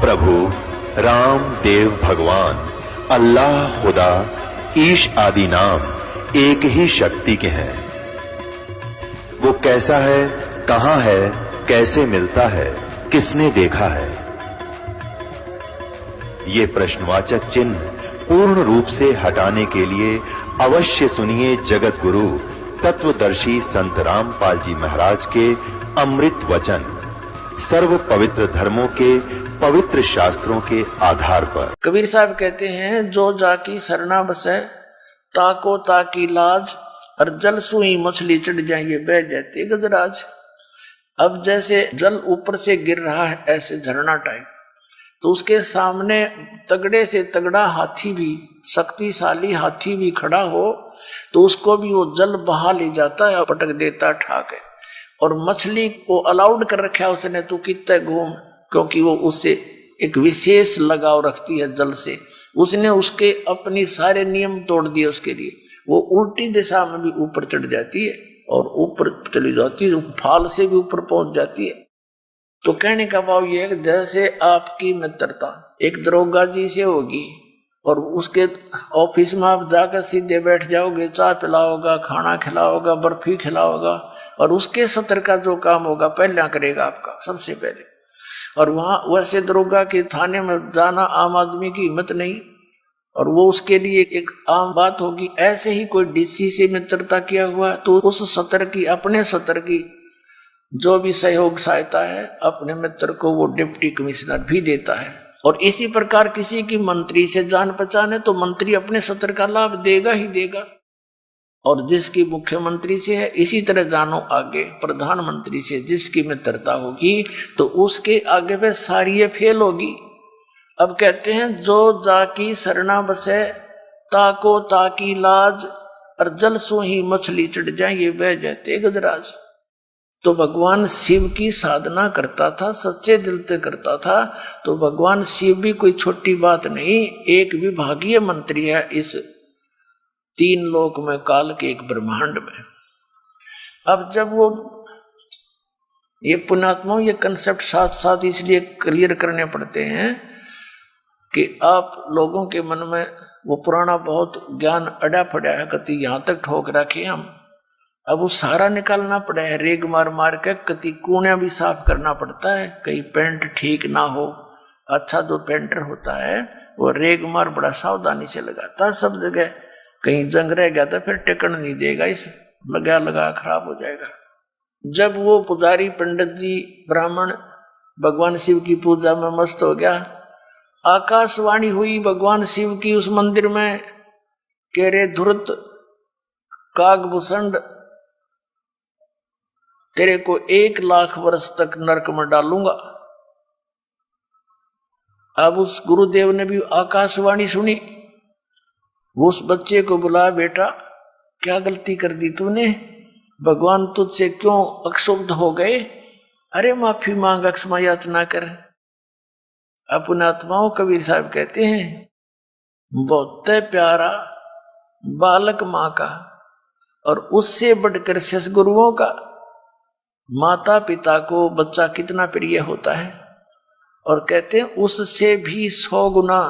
प्रभु राम देव भगवान अल्लाह खुदा ईश आदि नाम एक ही शक्ति के हैं। वो कैसा है, कहां है, कैसे मिलता है, किसने देखा है? ये प्रश्नवाचक चिन्ह पूर्ण रूप से हटाने के लिए अवश्य सुनिए जगत गुरु तत्वदर्शी संत रामपाल जी महाराज के अमृत वचन सर्व पवित्र धर्मों के पवित्र शास्त्रों के आधार पर। कबीर साहब कहते हैं, जो जाकी सरना बसे ताको ताकी लाज, और जल सुई मछली चढ़ जाएंगे बह जाते गजराज। अब जैसे जल ऊपर से गिर रहा है ऐसे झरना टाइप, तो उसके सामने तगड़े से तगड़ा हाथी भी, शक्तिशाली हाथी भी खड़ा हो तो उसको भी वो जल बहा ले जाता है, पटक देता ठाके। और मछली को अलाउड कर रखा है उसने, तू कितने घूम, क्योंकि वो उससे एक विशेष लगाव रखती है जल से। उसने उसके अपनी सारे नियम तोड़ दिए उसके लिए। वो उल्टी दिशा में भी ऊपर चढ़ जाती है और ऊपर चली जाती है, फाल से भी ऊपर पहुंच जाती है। तो कहने का भाव यह है कि जैसे आपकी मित्रता एक दरोगा जी से होगी और उसके ऑफिस में आप जाकर सीधे बैठ जाओगे, चाय पिलाओगा, खाना खिलाओगा, बर्फी खिलाओगा, और उसके सत्र का जो काम होगा पहला करेगा आपका सबसे पहले। और वहां वैसे दरोगा के थाने में जाना आम आदमी की हिम्मत नहीं, और वो उसके लिए एक आम बात होगी। ऐसे ही कोई डीसी से मित्रता किया हुआ तो उस सत्र की, अपने सत्र की जो भी सहयोग सहायता है अपने मित्र को वो डिप्टी कमिश्नर भी देता है। और इसी प्रकार किसी की मंत्री से जान पहचान है तो मंत्री अपने सत्र का लाभ देगा ही देगा। और जिसकी मुख्यमंत्री से है, इसी तरह जानो आगे प्रधानमंत्री से जिसकी मित्रता होगी तो उसके आगे पे सारी ये फेल होगी। अब कहते हैं, जो जाकी सरना बसे ताको ताकी लाज, और जल सो ही मछली चढ़ जाए ये बह जाते गजराज। तो भगवान शिव की साधना करता था, सच्चे दिल से करता था, तो भगवान शिव भी कोई छोटी बात नहीं, एक विभागीय मंत्री है इस तीन लोक में, काल के एक ब्रह्मांड में। अब जब वो ये पुण्यात्माओं ये कंसेप्ट साथ साथ इसलिए क्लियर करने पड़ते हैं कि आप लोगों के मन में वो पुराना बहुत ज्ञान अड़ा पड़ा है, कति यहां तक ठोक रखे हम। अब वो सारा निकालना पड़ा है, रेग मार मार के कति कूणियां भी साफ करना पड़ता है। कहीं पेंट ठीक ना हो, अच्छा जो पेंटर होता है वो रेग मार बड़ा सावधानी से लगाता है सब जगह। कहीं जंग रह गया तो फिर टिकन नहीं देगा, इस लगा लगा खराब हो जाएगा। जब वो पुजारी पंडित जी ब्राह्मण भगवान शिव की पूजा में मस्त हो गया, आकाशवाणी हुई भगवान शिव की उस मंदिर में, कह रे धुरत कागभूषण तेरे को 1,00,000 वर्ष तक नरक में डालूंगा। अब उस गुरुदेव ने भी आकाशवाणी सुनी, वो उस बच्चे को बुलाया, बेटा क्या गलती कर दी तूने, भगवान तुझसे क्यों अक्षुब्ध हो गए, अरे माफी मांग, अक्षमा याचना कर। अपने आत्माओं कबीर साहब कहते हैं, बहुत प्यारा बालक माँ का और उससे बढ़कर ससगुरुओं का, माता पिता को बच्चा कितना प्रिय होता है। और कहते हैं उससे भी 100 गुना,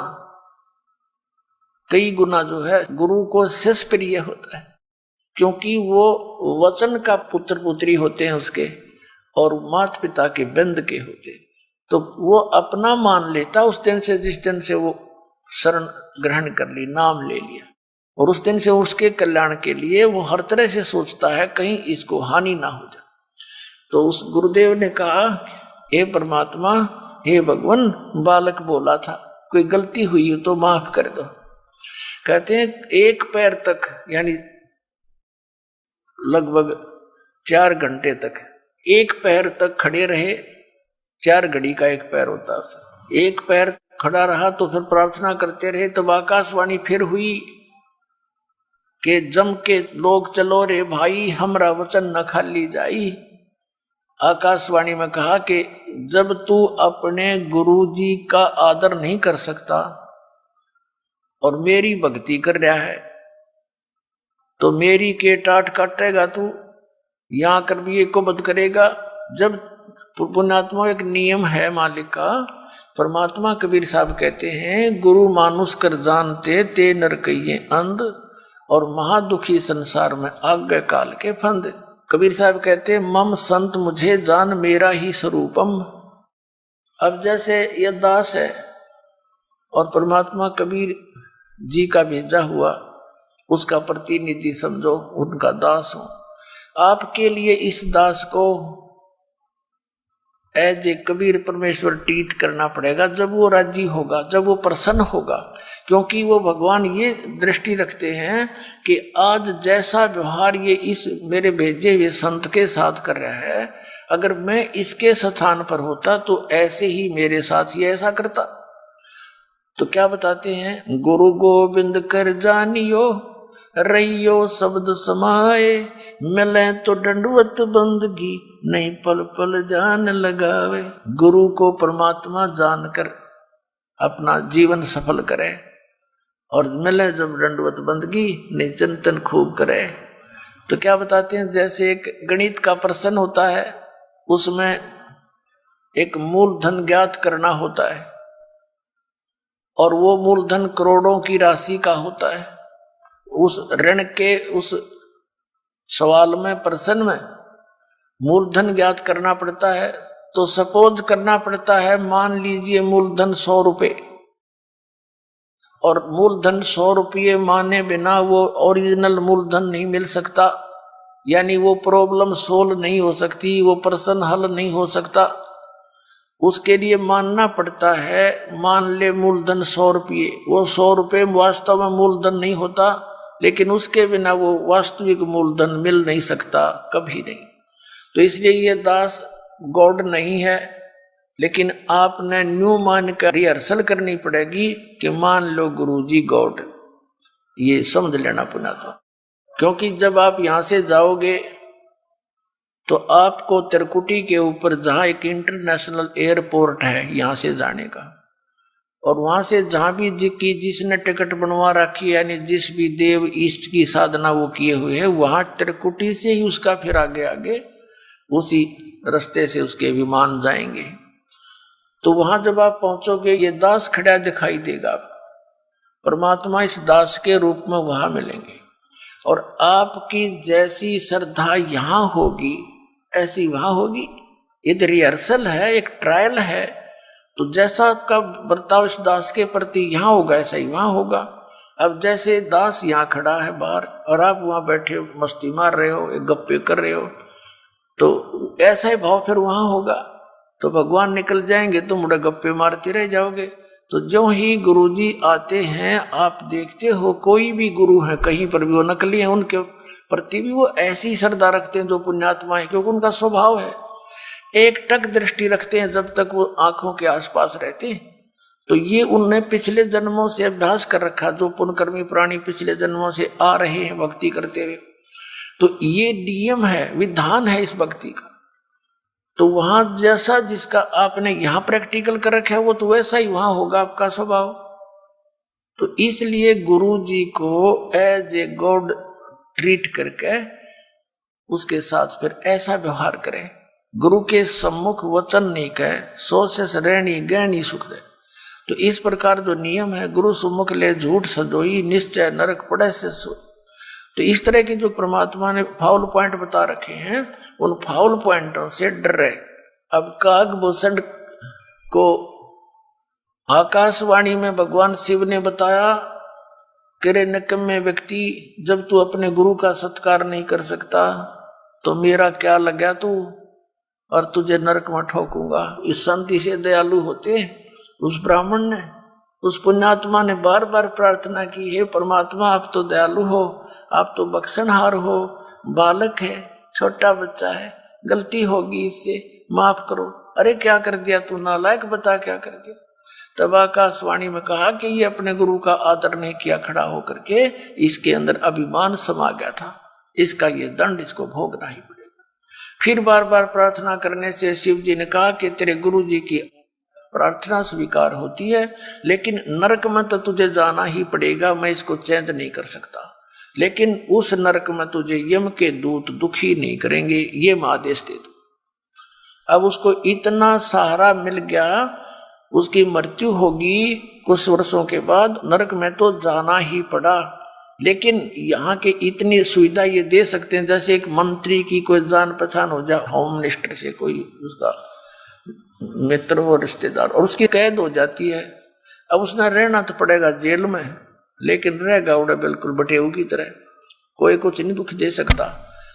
कई गुना जो है गुरु को शिष्य प्रिय होता है, क्योंकि वो वचन का पुत्र पुत्री होते हैं उसके, और माता पिता के बंद के होते हैं। तो वो अपना मान लेता उस दिन से, जिस दिन से वो शरण ग्रहण कर ली, नाम ले लिया, और उस दिन से उसके कल्याण के लिए वो हर तरह से सोचता है कहीं इसको हानि ना हो जाए। तो उस गुरुदेव ने कहा, हे परमात्मा, हे भगवान, बालक बोला था, कोई गलती हुई हो तो माफ कर दो। कहते हैं एक पैर तक, यानी लगभग 4 घंटे तक एक पैर तक खड़े रहे। 4 घड़ी का एक पैर होता है, एक पैर खड़ा रहा तो फिर प्रार्थना करते रहे। तब आकाशवाणी फिर हुई कि जम के लोग चलो रे भाई, हमरा वचन न खाली जाई। आकाशवाणी में कहा कि जब तू अपने गुरु जी का आदर नहीं कर सकता और मेरी भक्ति कर रहा है तो मेरी के टाट काटेगा तू, यहां कर भी एक को बद करेगा। जब पुण्यात्मा एक नियम है मालिक का। परमात्मा कबीर साहब कहते हैं, गुरु मानुष कर जानते ते नर कहिए अंध, और महादुखी संसार में आज्ञा काल के फंद। कबीर साहब कहते हैं, मम संत मुझे जान मेरा ही स्वरूपम। अब जैसे ये दास है और परमात्मा कबीर जी का भेजा हुआ उसका प्रतिनिधि समझो, उनका दास हो। आपके लिए इस दास को एज ए कबीर परमेश्वर ट्रीट करना पड़ेगा जब वो राजी होगा, जब वो प्रसन्न होगा। क्योंकि वो भगवान ये दृष्टि रखते हैं कि आज जैसा व्यवहार ये इस मेरे भेजे हुए संत के साथ कर रहा है, अगर मैं इसके स्थान पर होता तो ऐसे ही मेरे साथ ये ऐसा करता। तो क्या बताते हैं, गुरु गोविंद कर जानियो रहियो शब्द समाए, मिले तो दंडवत बंदगी नहीं पल पल जान लगावे। गुरु को परमात्मा जानकर अपना जीवन सफल करे, और मिले जब दंडवत बंदगी नहीं चिंतन खूब करे। तो क्या बताते हैं, जैसे एक गणित का प्रश्न होता है, उसमें एक मूलधन ज्ञात करना होता है, और वो मूलधन करोड़ों की राशि का होता है। उस ऋण के उस सवाल में, प्रश्न में मूलधन ज्ञात करना पड़ता है। तो सपोज करना पड़ता है, मान लीजिए मूलधन 100 रुपए, और मूलधन 100 रुपये माने बिना वो ओरिजिनल मूलधन नहीं मिल सकता, यानी वो प्रॉब्लम सोल्व नहीं हो सकती, वो प्रश्न हल नहीं हो सकता। उसके लिए मानना पड़ता है, मान ले मूलधन 100 रुपये, वो 100 रुपये वास्तव में मूलधन नहीं होता, लेकिन उसके बिना वो वास्तविक मूलधन मिल नहीं सकता, कभी नहीं। तो इसलिए ये दास गॉड नहीं है, लेकिन आपने न्यू मान कर रिहर्सल करनी पड़ेगी कि मान लो गुरुजी गॉड, ये समझ लेना पुना। तो क्योंकि जब आप यहां से जाओगे तो आपको त्रिकुटी के ऊपर जहां एक इंटरनेशनल एयरपोर्ट है यहां से जाने का, और वहां से जहां भी जिसने टिकट बनवा रखी है, यानी जिस भी देव ईष्ट की साधना वो किए हुए है, वहां त्रिकुटी से ही उसका फिर आगे आगे उसी रास्ते से उसके विमान जाएंगे। तो वहां जब आप पहुंचोगे, ये दास खड़ा दिखाई देगा आपको, परमात्मा इस दास के रूप में वहां मिलेंगे, और आपकी जैसी श्रद्धा यहां होगी ऐसी वहां होगी। ये तो रिहर्सल है, एक ट्रायल है। तो जैसा आपका बर्ताव इस दास के प्रति यहाँ होगा, ऐसा ही वहां होगा। अब जैसे दास यहाँ खड़ा है बाहर, और आप वहां बैठे मस्ती मार रहे हो, एक गप्पे कर रहे हो, तो ऐसा ही भाव फिर वहां होगा। तो भगवान निकल जाएंगे, तुम मुड़े गप्पे मारते रह जाओगे। तो जो ही गुरुजी आते हैं, आप देखते हो कोई भी गुरु है कहीं पर भी, वो नकली है, उनके प्रति भी वो ऐसी श्रद्धा रखते हैं जो पुण्यात्मा है, क्योंकि उनका स्वभाव है। एक टक दृष्टि रखते हैं जब तक वो आंखों के आसपास रहते हैं। तो ये उनने पिछले जन्मों से अभ्यास कर रखा, जो पुण्यकर्मी प्राणी पिछले जन्मों से आ रहे हैं भक्ति करते हुए। तो ये नियम है, विधान है इस भक्ति का। तो वहां जैसा जिसका आपने यहां प्रैक्टिकल कर रखा है, वो तो वैसा ही वहां होगा आपका स्वभाव। तो इसलिए गुरु जी को एज ए गॉड ट्रीट करके उसके साथ फिर ऐसा व्यवहार करें। गुरु के सम्मुख वचन नहीं कहे, सो से रहनी गहनी सुख दे। तो इस प्रकार जो नियम है, गुरु सम्मुख ले झूठ सजोई, निश्चय नरक पड़े से सो। तो इस तरह के जो परमात्मा ने फाउल पॉइंट बता रखे हैं, उन फाउल पॉइंटों से डर रहे। अब कागभूषण को आकाशवाणी में भगवान शिव ने बताया, करे निकम्मे व्यक्ति, जब तू अपने गुरु का सत्कार नहीं कर सकता तो मेरा क्या लगा तू, और तुझे नरक में ठोकूंगा। इस संत से दयालु होते, उस ब्राह्मण ने, उस पुण्यात्मा ने बार बार प्रार्थना की, हे परमात्मा आप तो दयालु हो, आप तो बख्शनहार हो, बालक है, छोटा बच्चा है, गलती होगी, इससे माफ करो। अरे क्या कर दिया तू नालायक, बता क्या कर दिया। तब आकाशवाणी में कहा कि ये अपने गुरु का आदर नहीं किया, खड़ा होकर के इसके अंदर अभिमान समा गया था, इसका ये दंड इसको भोगना ही पड़ेगा। फिर बार बार प्रार्थना करने से शिव जी ने कहा कि तेरे गुरु जी की प्रार्थना स्वीकार होती है, लेकिन नरक में तो तुझे जाना ही पड़ेगा, मैं इसको चेंज नहीं कर सकता। लेकिन उस नरक में तुझे यम के दूत दुखी नहीं करेंगे, ये मैं आदेश दे दूं। अब उसको इतना सहारा मिल गया, उसकी मृत्यु होगी कुछ वर्षों के बाद, नरक में तो जाना ही पड़ा। लेकिन यहाँ के इतनी सुविधा ये दे सकते हैं, जैसे एक मंत्री की कोई जान पहचान हो जाए होम मिनिस्टर से, कोई उसका मित्र हो रिश्तेदार, और उसकी कैद हो जाती है। अब उसने रहना तो पड़ेगा जेल में, लेकिन रहेगा उड़ा बिल्कुल बटेऊ की तरह, कोई कुछ नहीं दुख दे सकता।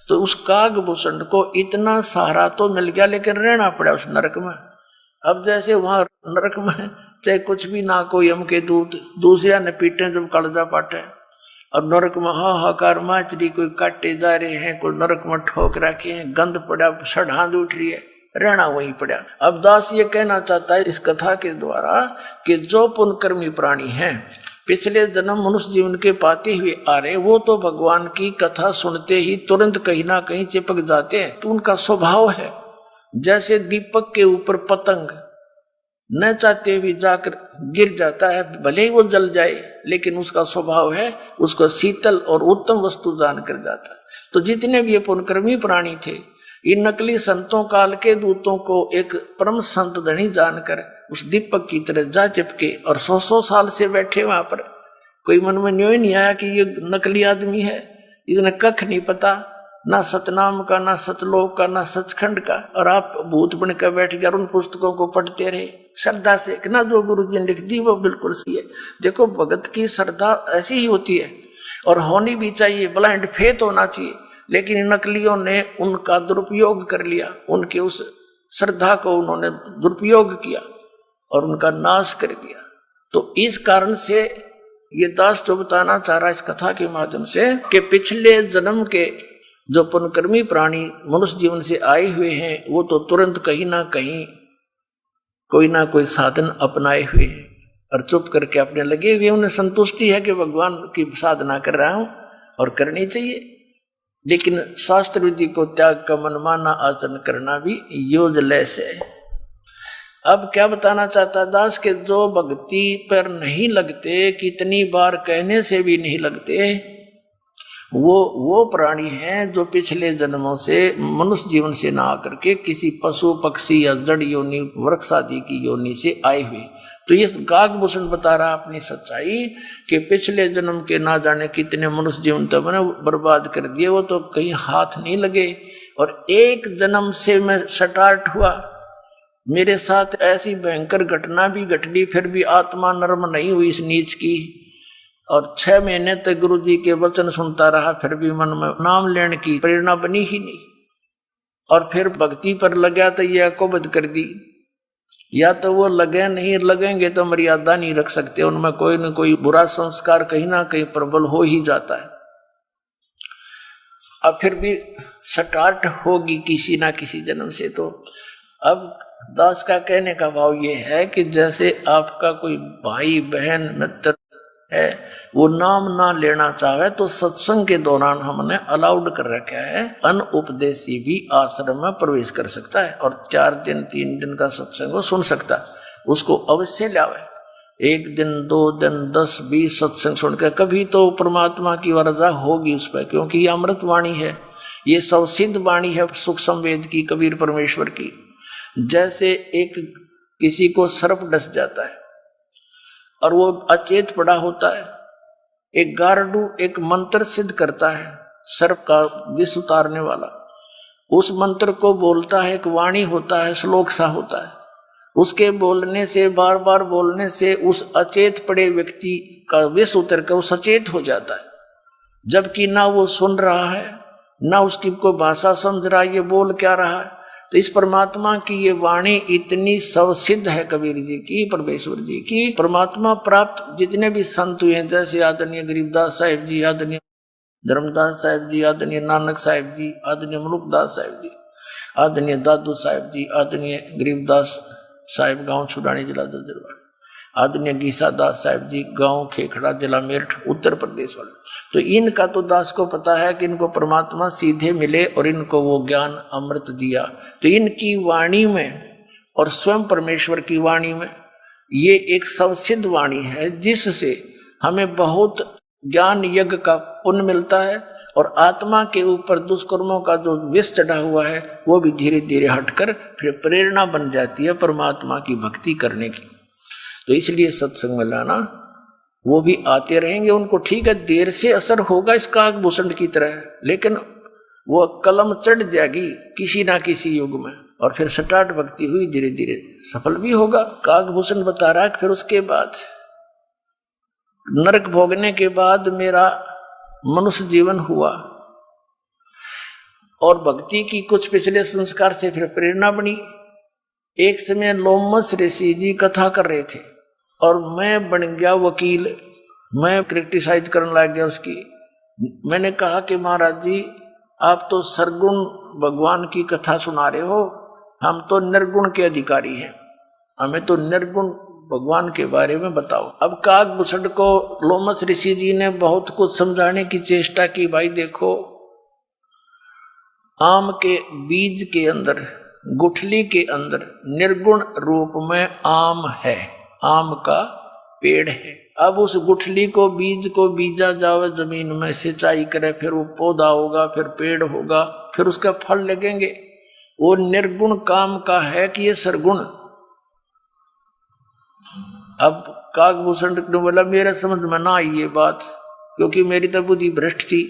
तो उस कागभूषण को इतना सहारा तो मिल गया, लेकिन रहना पड़ा उस नरक में। अब जैसे वहां नरक में चाहे कुछ भी ना, कोई यम के दूत दूसरा ने पीटे जब कलजा पाटे, और नरक में हाहाकार माचरी, कोई काटे जा रहे हैं, कोई नरक में ठोक रखे हैं, गंध पड़ा, सड़ांध उठ रही है, रहना वहीं पड़ा। अब दास ये कहना चाहता है इस कथा के द्वारा कि जो पुण्यकर्मी प्राणी हैं, पिछले जन्म मनुष्य जीवन के पाते हुए आ रहे, वो तो भगवान की कथा सुनते ही तुरंत कहीं ना कहीं चिपक जाते हैं। तो उनका स्वभाव है जैसे दीपक के ऊपर पतंग न चाहते हुए जाकर गिर जाता है, भले ही वो जल जाए, लेकिन उसका स्वभाव है उसको शीतल और उत्तम वस्तु जानकर जाता है। तो जितने भी ये पुण्यकर्मी प्राणी थे, इन नकली संतों काल के दूतों को एक परम संत धनी जानकर उस दीपक की तरह जा चिपके, और 100 साल से बैठे वहां पर। कोई मन में न्योय नहीं आया कि ये नकली आदमी है, इसने कख नहीं पता, ना सतनाम का, ना सतलोक का, ना सचखंड का, और आप भूत बन कर बैठ गए और उन पुस्तकों को पढ़ते रहे श्रद्धा से कि ना जो गुरु जी ने लिख दी वो बिल्कुल सही है। देखो भगत की श्रद्धा ऐसी ही होती है, और होनी भी चाहिए, ब्लाइंड फेथ होना चाहिए। लेकिन इन नकलियों ने उनका दुरुपयोग कर लिया, उनके उस श्रद्धा को उन्होंने दुरुपयोग किया और उनका नाश कर दिया। तो इस कारण से ये दास जो बताना चाह रहा है इस कथा के माध्यम से कि पिछले जन्म के जो पुण्यकर्मी प्राणी मनुष्य जीवन से आए हुए हैं, वो तो तुरंत कहीं ना कहीं कोई ना कोई साधन अपनाए हुए हैं और चुप करके अपने लगे हुए। उन्हें संतुष्टि है कि भगवान की साधना कर रहा हूं और करनी चाहिए, लेकिन शास्त्र विधि को त्याग का मनमाना आचरण करना भी यूजलेस है। अब क्या बताना चाहता दास के जो भक्ति पर नहीं लगते, कितनी बार कहने से भी नहीं लगते, वो प्राणी हैं जो पिछले जन्मों से मनुष्य जीवन से ना आकर के किसी पशु पक्षी या जड़ योनि वृक्ष आदि की योनि से आए हुए। तो ये कागभूषण बता रहा अपनी सच्चाई कि पिछले जन्म के ना जाने कितने मनुष्य जीवन तो मैंने बर्बाद कर दिए, वो तो कहीं हाथ नहीं लगे। और एक जन्म से मैं स्टार्ट हुआ, मेरे साथ ऐसी भयंकर घटना भी घटनी, फिर भी आत्मा नर्म नहीं हुई इस नीच की। और 6 महीने तक गुरु जी के वचन सुनता रहा, फिर भी मन में नाम लेने की प्रेरणा बनी ही नहीं। और फिर भक्ति पर लगा तो यह को बद कर दी, या तो वो लगे नहीं, लगेंगे तो मर्यादा नहीं रख सकते, उनमें कोई न कोई बुरा संस्कार कहीं ना कहीं प्रबल हो ही जाता है। अब फिर भी स्टार्ट होगी किसी ना किसी जन्म से। तो अब दास का कहने का भाव ये है कि जैसे आपका कोई भाई बहन मित्र है, वो नाम ना लेना चाहे तो सत्संग के दौरान हमने अलाउड कर रखा है, अनउपदेशी भी आश्रम में प्रवेश कर सकता है और 4 दिन 3 दिन का सत्संग को सुन सकता है। उसको अवश्य लावे, 1 दिन 2 दिन 10 20 सत्संग सुनकर कभी तो परमात्मा की वरजा होगी उस पर, क्योंकि ये अमृत वाणी है, ये सब सिद्ध वाणी है सुख संवेद की, कबीर परमेश्वर की। जैसे एक किसी को सर्प डस जाता है और वो अचेत पड़ा होता है, एक गारडू एक मंत्र सिद्ध करता है सर्प का विष उतारने वाला, उस मंत्र को बोलता है, एक वाणी होता है, श्लोक सा होता है, उसके बोलने से बार बार बोलने से उस अचेत पड़े व्यक्ति का विष उतर कर वो सचेत हो जाता है। जबकि ना वो सुन रहा है ना उसकी कोई भाषा समझ रहा है, ये बोल क्या रहा है। तो इस परमात्मा की ये वाणी इतनी सवसिद्ध है कबीर जी की, परमेश्वर जी की। परमात्मा प्राप्त जितने भी संत हुए हैं, जैसे आदरणीय गरीबदास साहिब जी, आदरणीय धर्मदास साहिब जी, आदरणीय नानक साहिब जी, आदरणीय मलुकदास साहिब जी, आदरणीय दादू साहिब जी, आदरणीय गरीबदास साहिब गांव छुड़ानी जिला दरबार, आदरणीय गीसा दास साहिब जी गांव खेखड़ा जिला मेरठ उत्तर प्रदेश वाले। तो इनका तो दास को पता है कि इनको परमात्मा सीधे मिले और इनको वो ज्ञान अमृत दिया। तो इनकी वाणी में और स्वयं परमेश्वर की वाणी में ये एक सबसिद्ध वाणी है, जिससे हमें बहुत ज्ञान यज्ञ का पुण्य मिलता है और आत्मा के ऊपर दुष्कर्मों का जो विष चढ़ा हुआ है वो भी धीरे धीरे हटकर फिर प्रेरणा बन जाती है परमात्मा की भक्ति करने की। तो इसलिए सत्संग में लाना, वो भी आते रहेंगे, उनको ठीक है देर से असर होगा इस काकभूषण की तरह, लेकिन वो कलम चढ़ जाएगी किसी ना किसी युग में, और फिर स्टार्ट भक्ति हुई धीरे धीरे सफल भी होगा। काकभूषण बता रहा है फिर उसके बाद नरक भोगने के बाद मेरा मनुष्य जीवन हुआ और भक्ति की कुछ पिछले संस्कार से फिर प्रेरणा बनी। एक समय लोमस ऋषि जी कथा कर रहे थे और मैं बन गया वकील, मैं क्रिटिसाइज करने लग गया उसकी। मैंने कहा कि महाराज जी आप तो सरगुण भगवान की कथा सुना रहे हो, हम तो निर्गुण के अधिकारी हैं, हमें तो निर्गुण भगवान के बारे में बताओ। अब काकभूषण को लोमस ऋषि जी ने बहुत कुछ समझाने की चेष्टा की। भाई देखो, आम के बीज के अंदर, गुठली के अंदर निर्गुण रूप में आम है, आम का पेड़ है। अब उस गुठली को, बीज को बीजा जावे जमीन में, सिंचाई करे, फिर वो पौधा होगा, फिर पेड़ होगा, फिर उसका फल लगेंगे। वो निर्गुण काम का है कि ये सरगुण। अब काकभूषण ने बोला मेरे समझ में ना आई ये बात, क्योंकि मेरी तो बुद्धि भ्रष्ट थी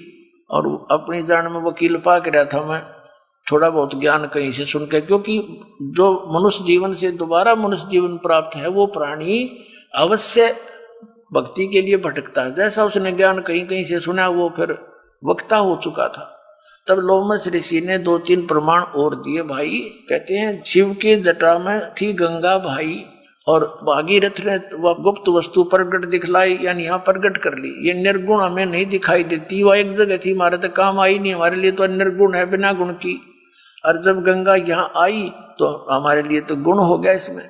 और अपनी जान में वकील पाक रहा था मैं, थोड़ा बहुत ज्ञान कहीं से सुन के। क्योंकि जो मनुष्य जीवन से दोबारा मनुष्य जीवन प्राप्त है वो प्राणी अवश्य भक्ति के लिए भटकता है। जैसा उसने ज्ञान कहीं कहीं से सुना वो फिर वक्ता हो चुका था। तब लोमस ऋषि ने 2-3 प्रमाण और दिए। भाई कहते हैं शिव के जटा में थी गंगा भाई, और भागीरथ ने वह गुप्त वस्तु प्रगट दिखलाई, यानी यहाँ प्रगट कर ली। ये निर्गुण हमें नहीं दिखाई देती, वह एक जगह थी, हमारे तो काम आई नहीं, हमारे लिए तो निर्गुण है बिना गुण की। और जब गंगा यहाँ आई तो हमारे लिए तो गुण हो गया इसमें।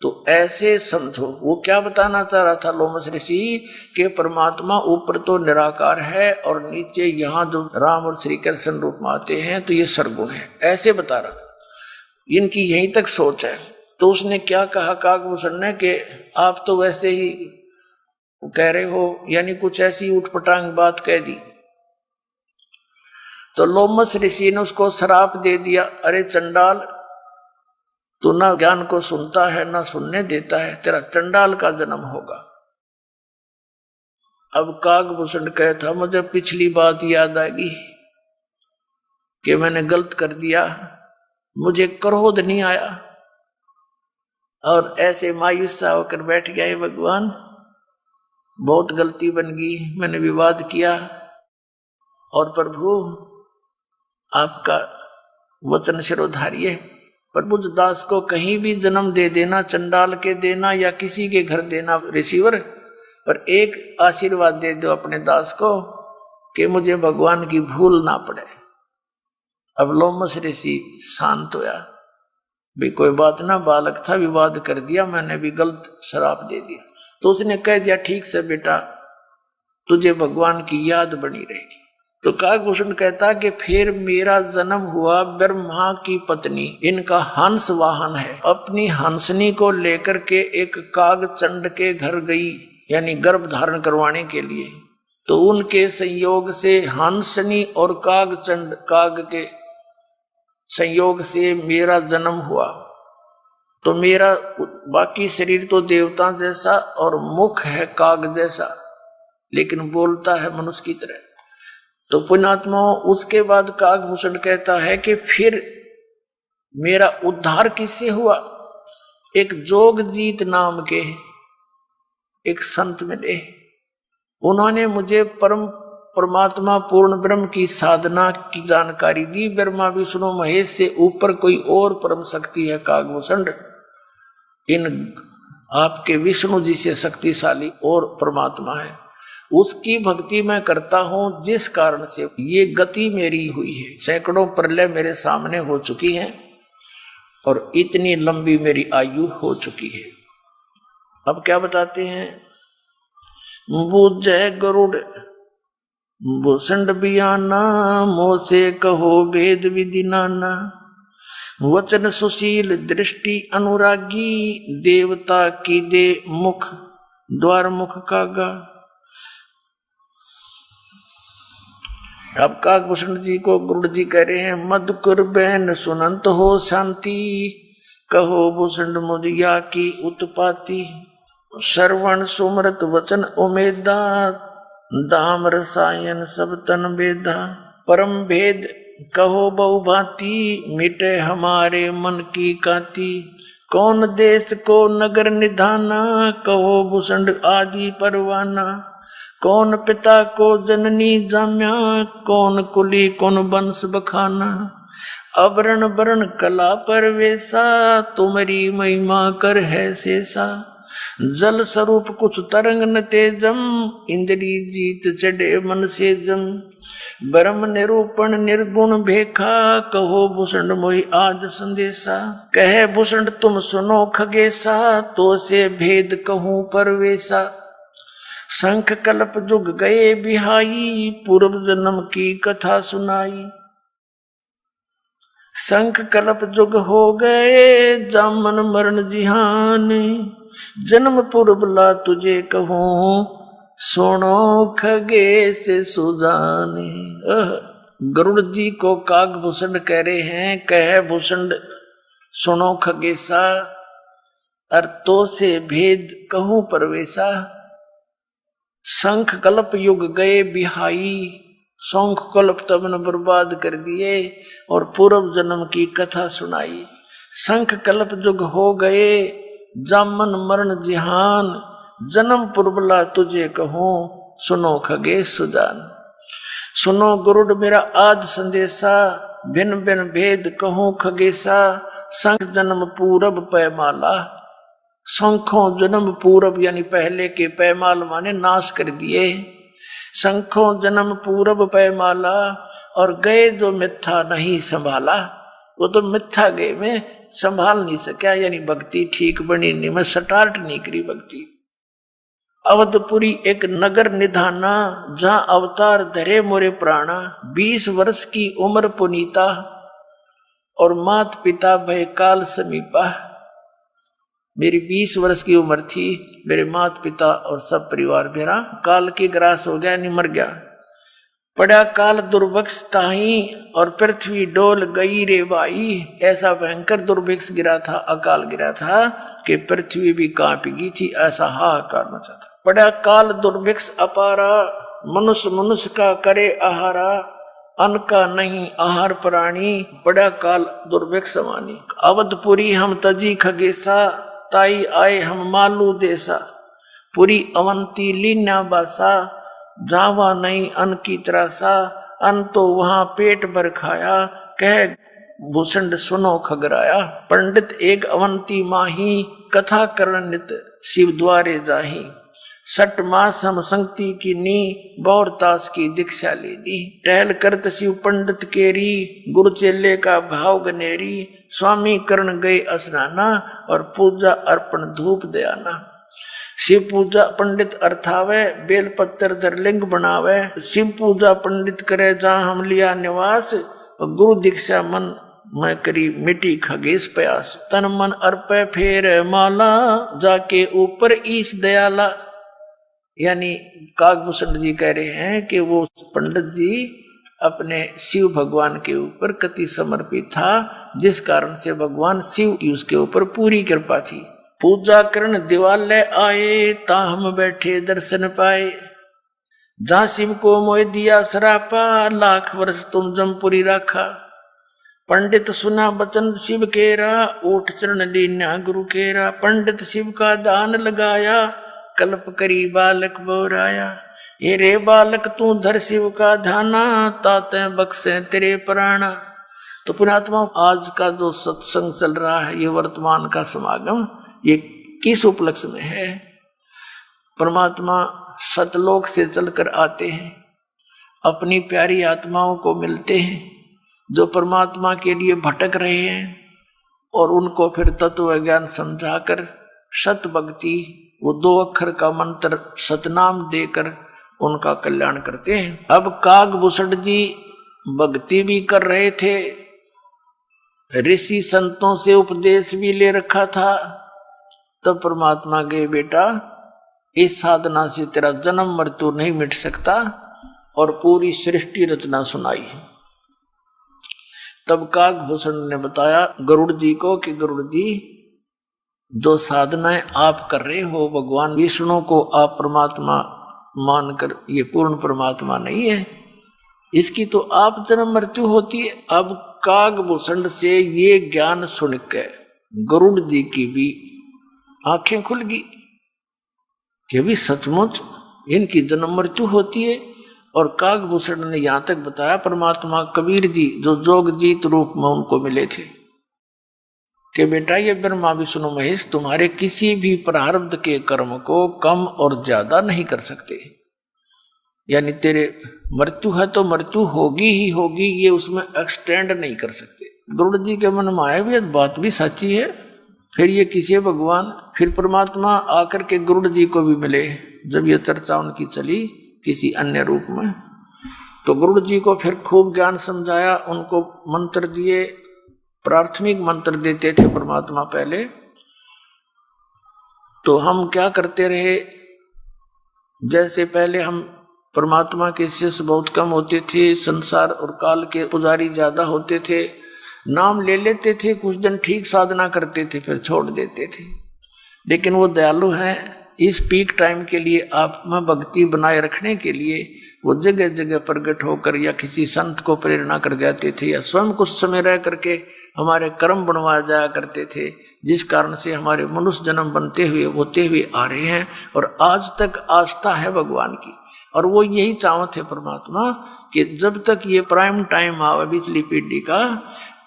तो ऐसे समझो वो क्या बताना चाह रहा था लोमस ऋषि के परमात्मा ऊपर तो निराकार है और नीचे यहाँ जो राम और श्री कृष्ण रूप में आते हैं तो ये सरगुण है, ऐसे बता रहा था। इनकी यहीं तक सोच है। तो उसने क्या कहा काकभूषण ने कि आप तो वैसे ही कह रहे हो, यानी कुछ ऐसी उठपटांग बात कह दी। तो लोमस ऋषि ने उसको श्राप दे दिया, अरे चंडाल तू ना ज्ञान को सुनता है ना सुनने देता है, तेरा चंडाल का जन्म होगा। अब काकभूषण कहता मुझे पिछली बात याद आ गई कि मैंने गलत कर दिया, मुझे क्रोध नहीं आया और ऐसे मायूस सा होकर बैठ गया, ये भगवान बहुत गलती बन गई, मैंने विवाद किया और प्रभु आपका वचन शिरोधार्य है। प्रभु दास को कहीं भी जन्म दे देना, चंडाल के देना या किसी के घर देना रिसीवर, पर एक आशीर्वाद दे दो अपने दास को कि मुझे भगवान की भूल ना पड़े। अब लोमस ऋषि शांत होया, भी कोई बात ना, बालक था, विवाद कर दिया, मैंने भी गलत श्राप दे दिया। तो उसने कह दिया ठीक से बेटा, तुझे भगवान की याद बनी रहेगी। तो काकभूषण कहता कि फिर मेरा जन्म हुआ ब्रह्मा की पत्नी, इनका हंस वाहन है, अपनी हंसनी को लेकर के एक कागचंड के घर गई, यानी गर्भ धारण करवाने के लिए। तो उनके संयोग से हंसनी और कागचंड, काग के संयोग से मेरा जन्म हुआ। तो मेरा बाकी शरीर तो देवता जैसा और मुख है काग जैसा, लेकिन बोलता है मनुष्य की तरह। तो पुण्यात्मा उसके बाद काकभूषण कहता है कि फिर मेरा उद्धार किससे हुआ। एक जोगजीत नाम के एक संत मिले, उन्होंने मुझे परमात्मा पूर्ण ब्रह्म की साधना की जानकारी दी। ब्रह्मा विष्णु महेश से ऊपर कोई और परम शक्ति है काकभूषण, इन आपके विष्णु जी से शक्तिशाली और परमात्मा है, उसकी भक्ति मैं करता हूं, जिस कारण से ये गति मेरी हुई है। सैकड़ों प्रलय मेरे सामने हो चुकी हैं और इतनी लंबी मेरी आयु हो चुकी है। अब क्या बताते हैं, बुझे गरुड़ भूषण बियाना, मोसे कहो भेद विधि नाना, वचन सुशील दृष्टि अनुरागी, देवता की दे मुख द्वार मुख कागा। अब काकभूषण जी को गुरु जी कह रहे हैं, मधुकुर बैन सुनंत हो शांति, कहो भूषण मुदिया की उत्पाती। श्रवण सुमृत वचन उमेदा, दाम रसायन सब तन बेदा। परम भेद कहो बहुभांति, मिटे हमारे मन की कांति। कौन देश को नगर निधाना, कहो भूषण आदि परवाना। कौन पिता को जननी जाम्या, कौन कुली कौन वंश बखाना। अवरण वरण कला परवेशा, तुम्हारी महिमा कर है शेषा। जल स्वरूप कुछ तरंग न तेजम, इंद्री जीत चढ़े मन से जम। ब्रह्म निरूपण निर्गुण भेखा, कहो भूषण मोहि आज संदेशा। कहे भूषण तुम सुनो खगेशा, तो से भेद कहूं परवेशा। शंख कल्प जुग गए बिहाई, पूर्व जन्म की कथा सुनाई। शंख कल्प जुग हो गए, जामन मरण जिहान। जन्म पूर्व ला तुझे कहूं, सुनो खगे से सुजाने। गरुड़ जी को काकभूषण कह रहे हैं, कह भूषण सुनो खगेसा, अर्थों से भेद कहूं परवेशा। शंख कल्प युग गए बिहाई, शंख कल्प तमन बर्बाद कर दिए और पूर्व जन्म की कथा सुनाई। शंख कल्प युग हो गए, जामन मरण जिहान। जन्म पूर्वला तुझे कहूं, सुनो खगे सुजान। सुनो गुरुड़ मेरा आद संदेशा, भिन्न भिन्न भेद कहूं खगेसा। शंख जन्म पूरब पैमाला, शंखों जन्म पूरब यानी पहले के पैमाल माने नाश कर दिए। शंखों जन्म पूरब पैमाला, और गए जो मिथ्या नहीं संभाला। वो तो मिथ्या गए में संभाल नहीं सका, यानी भक्ति ठीक बनी नहीं, मैं स्टार्ट नहीं करी भक्ति। अवधपुरी एक नगर निधाना, जहां अवतार धरे मोरे प्राणा। 20 वर्ष की उम्र पुनीता, और मात पिता भय काल समीपा। मेरी 20 वर्ष की उम्र थी, मेरे माता पिता और सब परिवार मेरा काल की ग्रास हो गया, नहीं मर गया। पड़ा काल दुर्भिक्ष ताही, और पृथ्वी डोल गई रे भाई। ऐसा भयंकर दुर्भिक्ष गिरा था, अकाल गिरा था कि पृथ्वी भी कांप गई थी, ऐसा हाहाकार मचा था। पड़ा काल दुर्भिक्ष अपारा, मनुष्य मनुष्य का करे आहारा। अन्न का नहीं आहार प्राणी, पड़ा काल दुर्भिक्ष समानी। अवधपुरी हम तजी खगेसा, ताई आए हम मालू देसा। पूरी अवंती लीना बासा, जावा नहीं अन्न की त्रासा। अन्न तो वहां पेट भर खाया, कह भूषण सुनो खगराया। पंडित एक अवंती माही, कथा करण नित शिव द्वारे जाही। 6 मास हम संगति की नी, बौर तास की दीक्षा लेनी। टहल करत शिव पंडित केरी, गुरु चेले का भाव गनेरी। स्वामी करण गए स्नाना, और पूजा अर्पण धूप दयाना। शिव पूजा पंडित अर्थावे, बेल पत्थर धर लिंग बनावे। शिव पूजा पंडित करे जहाँ हम लिया निवास, और गुरु दीक्षा मन मैं करी मिटी खगेश प्यास। तन मन अर्पे फेर माला, जाके ऊपर ईश दयाला। यानी काकभूषण जी कह रहे हैं कि वो पंडित जी अपने शिव भगवान के ऊपर कति समर्पित था, जिस कारण से भगवान शिव की उसके ऊपर पूरी कृपा थी। पूजा करण दिवालय आए, ता हम बैठे दर्शन पाए। जहाँ शिव को मोह दिया सरापा, लाख वर्ष तुम जमपुरी राखा। पंडित सुना बचन शिव केरा, ओठ चरण लीना गुरु केरा। पंडित शिव का दान लगाया, कल्प करी बालक बोराया। ये रे बालक तू धर शिव का ध्याना, ताते बख्शे तेरे प्राणा। तो पुण्यात्मा, आज का जो सत्संग चल रहा है, ये वर्तमान का समागम, ये किस उपलक्ष्य में है? परमात्मा सतलोक से चलकर आते हैं, अपनी प्यारी आत्माओं को मिलते हैं जो परमात्मा के लिए भटक रहे हैं, और उनको फिर तत्व ज्ञान समझाकर सत भक्ति, वो 2 अक्षर का मंत्र सतनाम देकर उनका कल्याण करते हैं। अब काकभूषण जी भक्ति भी कर रहे थे, ऋषि संतों से उपदेश भी ले रखा था। तब परमात्मा के बेटा, इस साधना से तेरा जन्म मृत्यु नहीं मिट सकता, और पूरी सृष्टि रचना सुनाई। तब काकभूषण ने बताया गरुड़ जी को कि गरुड़ जी, जो साधनाएं आप कर रहे हो भगवान विष्णु को आप परमात्मा मानकर, ये पूर्ण परमात्मा नहीं है, इसकी तो आप जन्म मृत्यु होती है। अब काकभूषण से ये ज्ञान सुनकर गरुड़ जी की भी आंखें खुल गई कि भी सचमुच इनकी जन्म मृत्यु होती है। और काकभूषण ने यहां तक बताया परमात्मा कबीर जी जो जोगजीत रूप में उनको मिले थे कि बेटा ये ब्रह्मा विष्णु महेश तुम्हारे किसी भी प्रारब्ध के कर्म को कम और ज्यादा नहीं कर सकते, यानी तेरे मृत्यु है तो मृत्यु होगी ही होगी, ये उसमें एक्सटेंड नहीं कर सकते। गरुड़ जी के मन में आया भी बात भी सच्ची है। फिर ये किसी भगवान, फिर परमात्मा आकर के गरुड़ जी को भी मिले जब ये चर्चा उनकी चली किसी अन्य रूप में। तो गरुड़ जी को फिर खूब ज्ञान समझाया, उनको मंत्र दिए, प्राथमिक मंत्र देते थे परमात्मा पहले। तो हम क्या करते रहे, जैसे पहले हम परमात्मा के शिष्य बहुत कम होते थे, संसार और काल के पुजारी ज्यादा होते थे, नाम ले लेते थे, कुछ दिन ठीक साधना करते थे फिर छोड़ देते थे। लेकिन वो दयालु हैं, इस पीक टाइम के लिए आप में भक्ति बनाए रखने के लिए वो जगह जगह प्रकट होकर या किसी संत को प्रेरणा कर जाते थे या स्वयं कुछ समय रह करके हमारे कर्म बनवा जाया करते थे, जिस कारण से हमारे मनुष्य जन्म बनते हुए होते हुए आ रहे हैं और आज तक आस्था है भगवान की। और वो यही चाहते थे परमात्मा कि जब तक ये प्राइम टाइम आवे पिछली पीढ़ी का,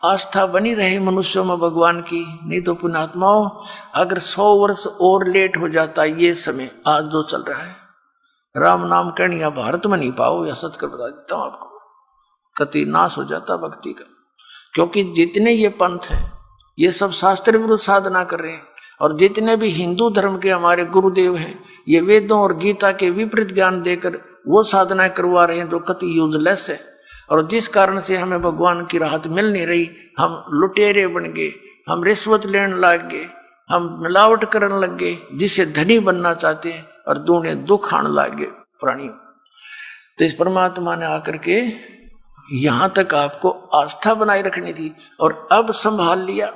आस्था बनी रहे मनुष्यों में भगवान की। नहीं तो पुण्यात्माओं अगर 100 वर्ष और लेट हो जाता ये समय आज जो चल रहा है, राम नाम करणिया भारत में नहीं पाओ, या सच कर बता देता हूं आपको, कति नाश हो जाता भक्ति का। क्योंकि जितने ये पंथ हैं ये सब शास्त्र विरुद्ध साधना कर रहे हैं, और जितने भी हिंदू धर्म के हमारे गुरुदेव हैं ये वेदों और गीता के विपरीत ज्ञान देकर वो साधना करवा रहे हैं जो कति यूजलेस है। और जिस कारण से हमें भगवान की राहत मिल नहीं रही, हम लुटेरे बन गए, हम रिश्वत लेने लग गए, हम मिलावट करने लग गए, जिससे धनी बनना चाहते हैं और दूने दुख आने लग गए प्राणियों। तो इस परमात्मा ने आकर के यहां तक आपको आस्था बनाए रखनी थी और अब संभाल लिया।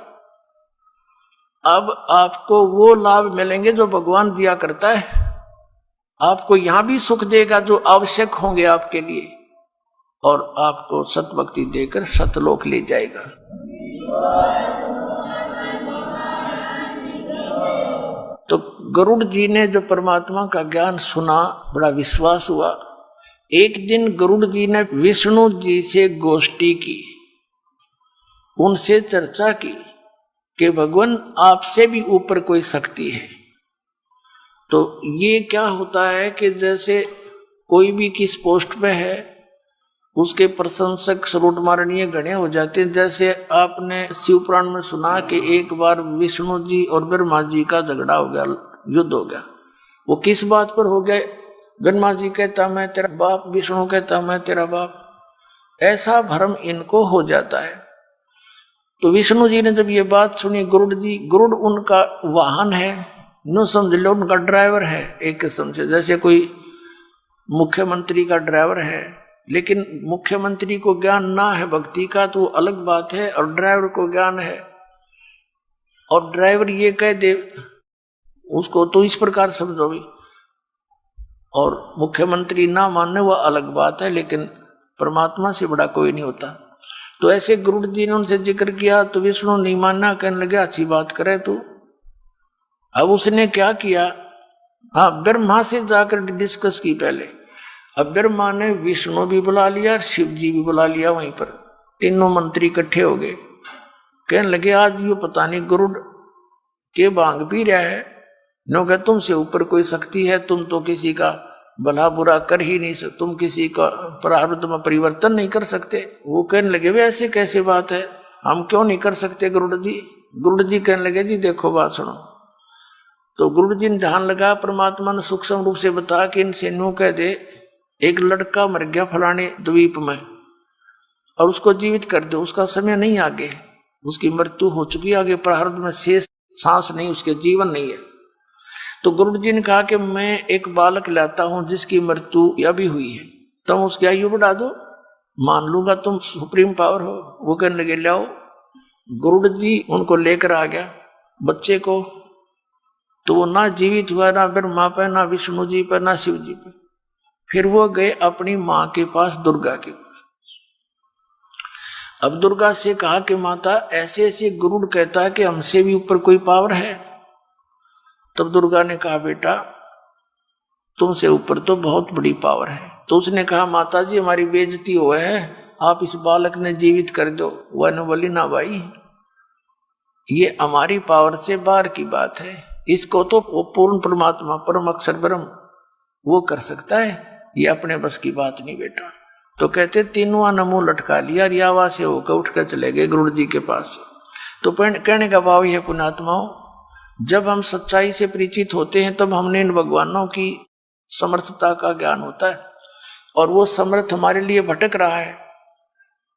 अब आपको वो लाभ मिलेंगे जो भगवान दिया करता है। आपको यहां भी सुख देगा जो आवश्यक होंगे आपके लिए, और आपको सतभक्ति देकर सतलोक ले जाएगा। तो गरुड़ जी ने जब परमात्मा का ज्ञान सुना बड़ा विश्वास हुआ। एक दिन गरुड़ जी ने विष्णु जी से गोष्ठी की, उनसे चर्चा की कि भगवान आपसे भी ऊपर कोई शक्ति है। तो ये क्या होता है कि जैसे कोई भी किस पोस्ट पे है उसके प्रशंसक सरोट मारणीय गणे हो जाते हैं। जैसे आपने शिव पुराण में सुना कि एक बार विष्णु जी और ब्रह्मा जी का झगड़ा हो गया, युद्ध हो गया। वो किस बात पर हो गया? ब्रह्मा जी कहता मैं तेरा बाप, विष्णु कहता मैं तेरा बाप। ऐसा भ्रम इनको हो जाता है। तो विष्णु जी ने जब ये बात सुनी, गरुड़ उनका वाहन है, नो समझ लो उनका ड्राइवर है एक किस्म से। जैसे कोई मुख्यमंत्री का ड्राइवर है, लेकिन मुख्यमंत्री को ज्ञान ना है भक्ति का तो अलग बात है, और ड्राइवर को ज्ञान है, और ड्राइवर ये कह दे उसको तो इस प्रकार समझो भी, और मुख्यमंत्री ना मानने वो अलग बात है, लेकिन परमात्मा से बड़ा कोई नहीं होता। तो ऐसे गरुड़ जी ने उनसे जिक्र किया तो विष्णु नहीं मानना, कहने लगे अच्छी बात करे तू। अब उसने क्या किया, हाँ ब्रह्मा से जाकर डिस्कस की पहले। अब ब्रह्मा ने विष्णु भी बुला लिया, शिव जी भी बुला लिया, वहीं पर तीनों मंत्री इकट्ठे हो गए। कहने लगे आज ये पता नहीं गरुड़ के भांग पी रहा है, नो कह तुमसे ऊपर कोई शक्ति है, तुम तो किसी का भला बुरा कर ही नहीं सकते, तुम किसी का प्रारब्ध में परिवर्तन नहीं कर सकते। वो कहने लगे वे ऐसे कैसे बात है, हम क्यों नहीं कर सकते गरुड़ जी। गरुड़ जी कहने लगे जी देखो बात सुनो। तो गरुड़ जी ने ध्यान लगा, परमात्मा ने सूक्ष्म रूप से बता कि इनसे नो कह दे एक लड़का मर गया फलाने द्वीप में और उसको जीवित कर दो, उसका समय नहीं आगे, उसकी मृत्यु हो चुकी, आगे प्रारब्ध में शेष सांस नहीं, उसके जीवन नहीं है। तो गरुड़ जी ने कहा कि मैं एक बालक लाता हूं जिसकी मृत्यु या भी हुई है, तुम उसकी आयु बढ़ा दो, मान लूंगा तुम सुप्रीम पावर हो। वो कहने लगे लाओ। गरुड़ जी उनको लेकर आ गया बच्चे को, तो वो ना जीवित हुआ, ना ब्रह्मा पे, ना विष्णु जी पे, ना शिव जी पे। फिर वो गए अपनी मां के पास, दुर्गा के पास। अब दुर्गा से कहा कि माता ऐसे ऐसे गरुड़ कहता है कि हमसे भी ऊपर कोई पावर है। तब दुर्गा ने कहा बेटा तुमसे ऊपर तो बहुत बड़ी पावर है। तो उसने कहा माता जी हमारी बेइज्जती हुआ है, आप इस बालक ने जीवित कर दो। वह ने बोली ना भाई, ये हमारी पावर से बाहर की बात है, इसको तो वो पूर्ण परमात्मा परम अक्षर ब्रह्म वो कर सकता है, ये अपने बस की बात नहीं बेटा। तो कहते तीनों ने मुंह लटका लिया, रियावा से होकर उठ कर चले गए गरुड़ जी के पास। तो कहने का भाव यह पुण्यात्माओं, जब हम सच्चाई से परिचित होते हैं तब हमने इन भगवानों की समर्थता का ज्ञान होता है, और वो समर्थ हमारे लिए भटक रहा है।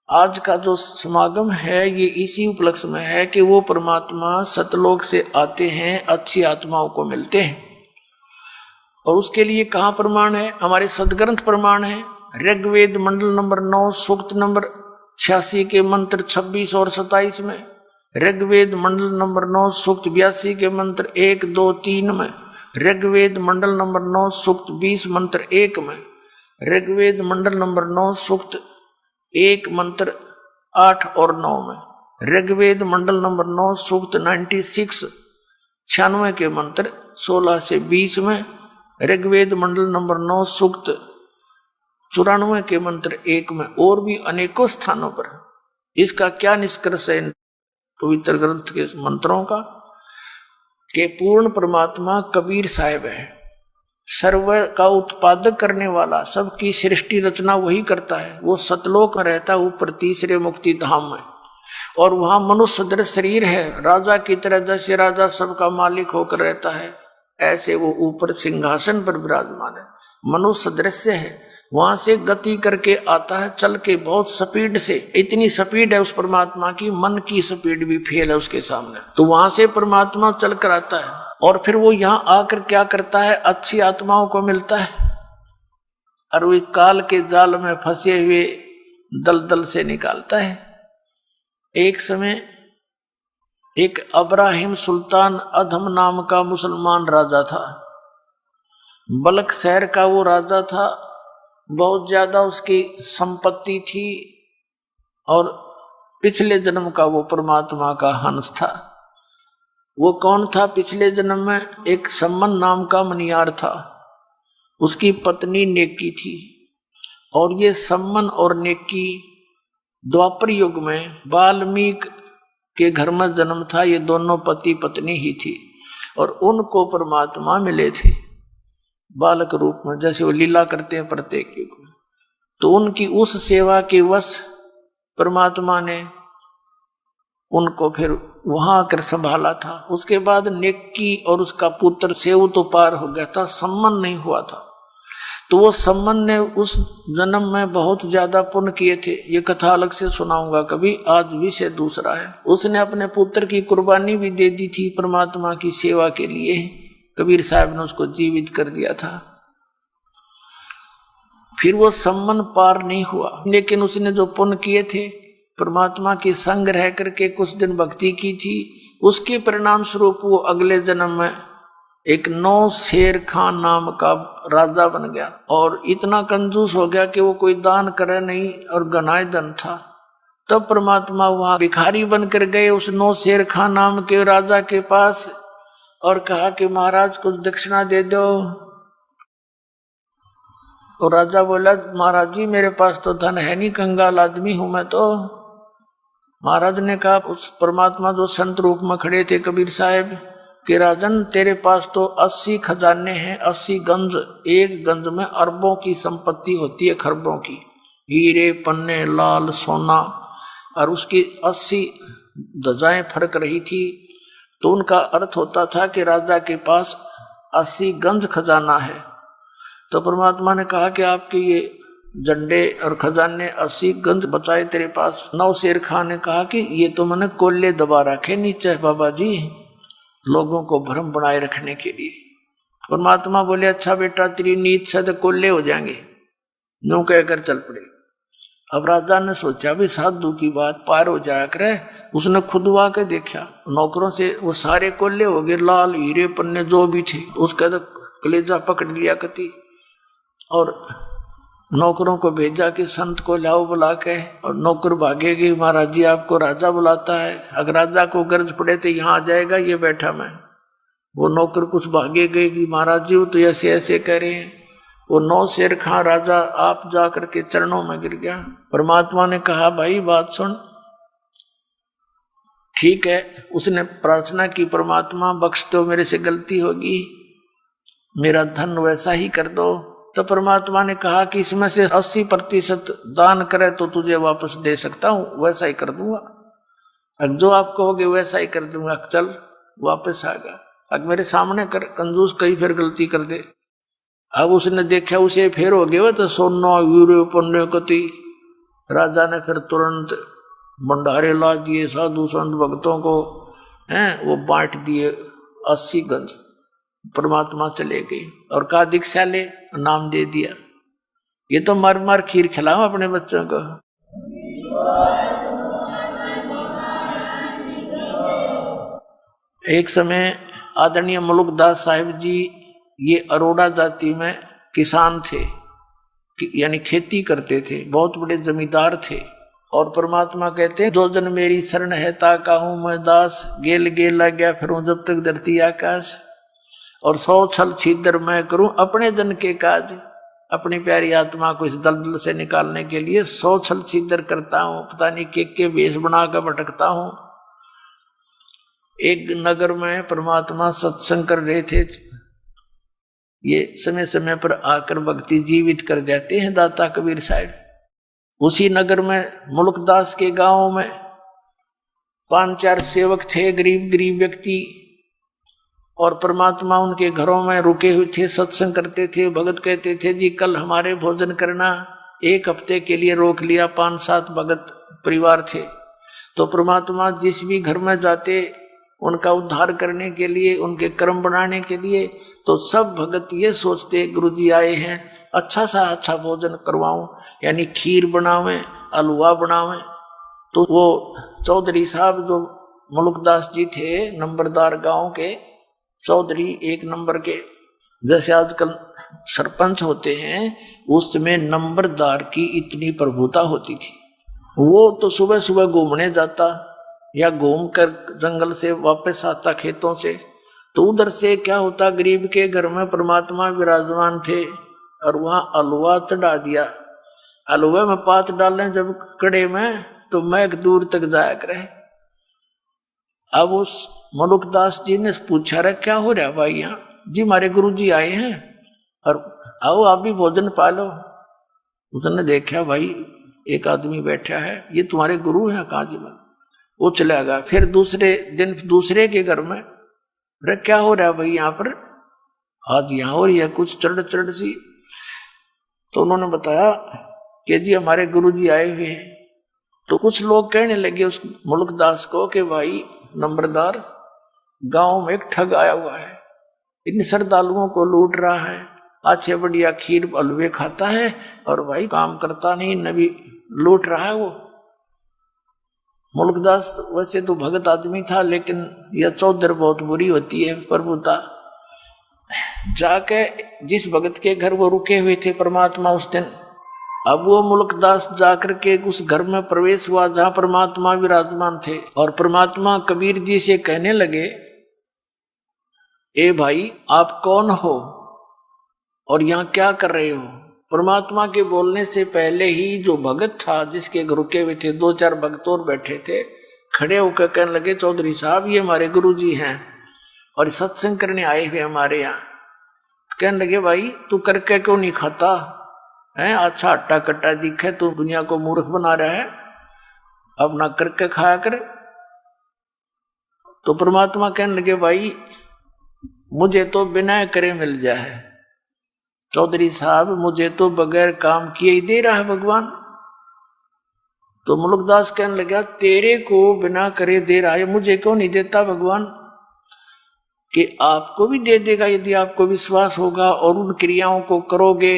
आज का जो समागम है ये इसी उपलक्ष्य में है कि वो परमात्मा सतलोक से आते हैं, अच्छी आत्माओं को मिलते हैं। और उसके लिए कहाँ प्रमाण है? हमारे सदग्रंथ प्रमाण है। ऋग्वेद मंडल नंबर 9 सूक्त नंबर 86 के मंत्र 26 और 27 में, ऋग्वेद मंडल नंबर 9 सूक्त 82 के मंत्र 1, 2, 3 में, ऋग्वेद मंडल नंबर 9 सूक्त 20 मंत्र 1 में, ऋग्वेद मंडल नंबर 9 सूक्त 1 मंत्र 8 और 9 में, ऋग्वेद मंडल नंबर 9 सूक्त 96 के मंत्र 16 से 20 में, ऋग्वेद मंडल नंबर 9 सूक्त 94 के मंत्र 1 में, और भी अनेकों स्थानों पर। इसका क्या निष्कर्ष है पवित्र ग्रंथ के मंत्रों का? कि पूर्ण परमात्मा कबीर साहिब है, सर्व का उत्पादक करने वाला, सबकी सृष्टि रचना वही करता है। वो सतलोक में रहता है, ऊपर तीसरे मुक्ति धाम में, और वहां मनुष्य सदृश शरीर है, राजा की तरह। जैसे राजा सबका मालिक होकर रहता है, ऐसे वो ऊपर सिंहासन पर विराजमान है, मनुष्य सदृश है। वहां से गति करके आता है, चल के बहुत स्पीड से। इतनी स्पीड है उस परमात्मा की, मन की स्पीड भी फेल है उसके सामने। तो वहां से परमात्मा चल कर आता है, और फिर वो यहाँ आकर क्या करता है? अच्छी आत्माओं को मिलता है, और वो काल के जाल में फंसे हुए दलदल से निकालता है। एक समय एक अब्राहिम सुल्तान अधम नाम का मुसलमान राजा था। बलख शहर का वो राजा था, बहुत ज्यादा उसकी संपत्ति थी, और पिछले जन्म का वो परमात्मा का हंस था। वो कौन था? पिछले जन्म में एक सम्मन नाम का मनियार था, उसकी पत्नी नेकी थी। और ये सम्मन और नेकी द्वापर युग में वाल्मीकि के घर में जन्म था। ये दोनों पति पत्नी ही थी, और उनको परमात्मा मिले थे बालक रूप में, जैसे वो लीला करते हैं प्रत्येक युग में। तो उनकी उस सेवा के वश परमात्मा ने उनको फिर वहां आकर संभाला था। उसके बाद नेकी और उसका पुत्र सेव तो पार हो गया था, सम्मन नहीं हुआ था। तो वो सम्मन ने उस जन्म में बहुत ज्यादा पुण्य किए थे। ये कथा अलग से सुनाऊंगा कभी, आज विषय दूसरा है। उसने अपने पुत्र की कुर्बानी भी दे दी थी परमात्मा की सेवा के लिए। कबीर साहब ने उसको जीवित कर दिया था। फिर वो सम्मन पार नहीं हुआ, लेकिन उसने जो पुण्य किए थे, परमात्मा के संग रह करके कुछ दिन भक्ति की थी, उसके परिणाम स्वरूप वो अगले जन्म में एक 9 शेर खान नाम का राजा बन गया। और इतना कंजूस हो गया कि वो कोई दान करे नहीं, और गनाए धन था। तब परमात्मा वहां भिखारी बनकर गए उस 9 शेर खान नाम के राजा के पास, और कहा कि महाराज कुछ दक्षिणा दे दो। और राजा बोला महाराज जी मेरे पास तो धन है नहीं, कंगाल आदमी हूं मैं तो। महाराज ने कहा उस परमात्मा जो संत रूप में खड़े थे कबीर साहब कि राजन तेरे पास तो 80 खजाने हैं, 80 गंज, एक गंज में अरबों की संपत्ति होती है, खरबों की, हीरे पन्ने लाल सोना, और उसकी 80 ध्वजाएं फरक रही थी। तो उनका अर्थ होता था कि राजा के पास 80 गंज खजाना है। तो परमात्मा ने कहा कि आपके ये झंडे और खजाने 80 गंज बचाए तेरे पास। 9 शेर खान ने कहा कि ये तो मैंने कोल्ले दबा रखे नीचे बाबा जी, लोगों को भ्रम बनाए रखने के लिए। परमात्मा बोले अच्छा बेटा तेरी नीत से तो कोल्ले हो जाएंगे, यूं कहकर चल पड़े। अब राजा ने सोचा भी साधु की बात पार हो जाया करे। उसने खुद आके देखा, नौकरों से वो सारे कोल्हे हो गए, लाल हीरे पन्ने जो भी थे, उसका तो कलेजा पकड़ लिया कति। और नौकरों को भेजा कि संत को लाओ बुला के, और नौकर भागेगी, महाराज जी आपको राजा बुलाता है। अगर राजा को गर्ज पड़े तो यहाँ आ जाएगा, ये बैठा मैं। वो नौकर कुछ भागे गए कि महाराज जी वो तो ऐसे ऐसे कह रहे हैं। वो 9 शेर खां राजा आप जा करके चरणों में गिर गया। परमात्मा ने कहा भाई बात सुन, ठीक है। उसने प्रार्थना की, परमात्मा बख्श दो, मेरे से गलती होगी, मेरा धन वैसा ही कर दो। तो परमात्मा ने कहा कि इसमें से 80% दान करे तो तुझे वापस दे सकता हूं, वैसा ही कर दूंगा। जो आप कहोगे वैसा ही कर दूंगा, चल वापस आएगा। अब मेरे सामने कर, कंजूस कहीं फिर गलती कर दे। अब उसने देखा उसे फिर हो गया तो सोना हीरे पन्ने कति। राजा ने फिर तुरंत भंडारे ला दिए, साधु संत भक्तों को हैं वो बांट दिए 80 गंज। परमात्मा चले गए और कहा दीक्षा ले, नाम दे दिया। ये तो मार मार खीर खिलाओ अपने बच्चों को। एक समय आदरणीय मुलुकदास साहिब जी ये अरोड़ा जाति में किसान थे, यानी खेती करते थे, बहुत बड़े जमींदार थे। और परमात्मा कहते हैं जो जन मेरी शरण है ताका हूं मैं दास, गेल गेल लग गया फिर जब तक धरती आकाश। और 100 छल छिद्र मैं करूं अपने जन के काज। अपनी प्यारी आत्मा को इस दलदल से निकालने के लिए 100 छल छिद्र करता हूं, पता नहीं के वेश बनाकर भटकता हूं। एक नगर में परमात्मा सत्संग कर रहे थे। ये समय समय पर आकर भक्ति जीवित कर जाते हैं दाता कबीर साहब। उसी नगर में मुलुकदास के गांव में 5-4 सेवक थे, गरीब गरीब व्यक्ति। और परमात्मा उनके घरों में रुके हुए थे, सत्संग करते थे। भगत कहते थे जी कल हमारे भोजन करना। 1 हफ्ते के लिए रोक लिया। 5-7 भगत परिवार थे। तो परमात्मा जिस भी घर में जाते उनका उद्धार करने के लिए, उनके कर्म बनाने के लिए, तो सब भगत ये सोचते गुरुजी आए हैं, अच्छा सा अच्छा भोजन करवाऊं, यानी खीर बनावें, हलवा बनावें। तो वो चौधरी साहब जो मुलुकदास जी थे, नंबरदार गांव के चौधरी 1 नंबर के, जैसे आजकल सरपंच होते हैं, उसमें नंबरदार की इतनी प्रभुता होती थी। वो तो सुबह सुबह घूमने जाता या घूम कर जंगल से वापस आता खेतों से। तो उधर से क्या होता, गरीब के घर में परमात्मा विराजमान थे और वहां हलवा चढ़ा दिया। हलवे में पात डालें जब कड़े में, तो महक दूर तक जाया करे। अब उस मुलुकदास जी ने पूछा रहा क्या हो रहा भाई यहाँ? जी हमारे गुरु जी आए हैं और आओ आप भी भोजन पालो। उसने देखा भाई एक आदमी बैठा है, ये तुम्हारे गुरु हैं? कहा जी मैं। वो चला गया। फिर दूसरे दिन दूसरे के घर में, अरे क्या हो रहा है भाई यहाँ पर? आज यहाँ हो रही है कुछ चढ़ चढ़ सी। तो उन्होंने बताया कि जी हमारे गुरुजी आए हुए हैं। तो कुछ लोग कहने लगे उस मुलुकदास को कि भाई नंबरदार, गांव में एक ठग आया हुआ है, इन श्रद्धालुओं को लूट रहा है, अच्छे बढ़िया खीर हलवे खाता है और भाई काम करता नहीं, नबी लूट रहा है। वो मुलुकदास वैसे तो भगत आदमी था, लेकिन यह चौधर बहुत बुरी होती है प्रभुता। जाके जिस भगत के घर वो रुके हुए थे परमात्मा उस दिन, अब वो मुलुकदास जाकर के उस घर में प्रवेश हुआ जहां परमात्मा विराजमान थे। और परमात्मा कबीर जी से कहने लगे, ए भाई आप कौन हो और यहाँ क्या कर रहे हो? परमात्मा के बोलने से पहले ही जो भगत था जिसके घर रुके हुए थे, 2-4 भगत और बैठे थे, खड़े होकर कहने लगे चौधरी साहब ये हमारे गुरुजी हैं और सत्संग करने आए हुए हमारे यहाँ। कहने लगे भाई तू करके क्यों नहीं खाता है? अच्छा हट्टा कट्टा दिखे, तू दुनिया को मूर्ख बना रहा है, अब ना करके खाया कर। तो परमात्मा कहने लगे भाई मुझे तो बिना करे मिल जाए, चौधरी साहब मुझे तो बगैर काम किए ही दे रहा है भगवान। तो मुलुकदास कहने लगा तेरे को बिना करे दे रहा है, मुझे क्यों नहीं देता भगवान? कि आपको भी दे देगा यदि आपको विश्वास होगा और उन क्रियाओं को करोगे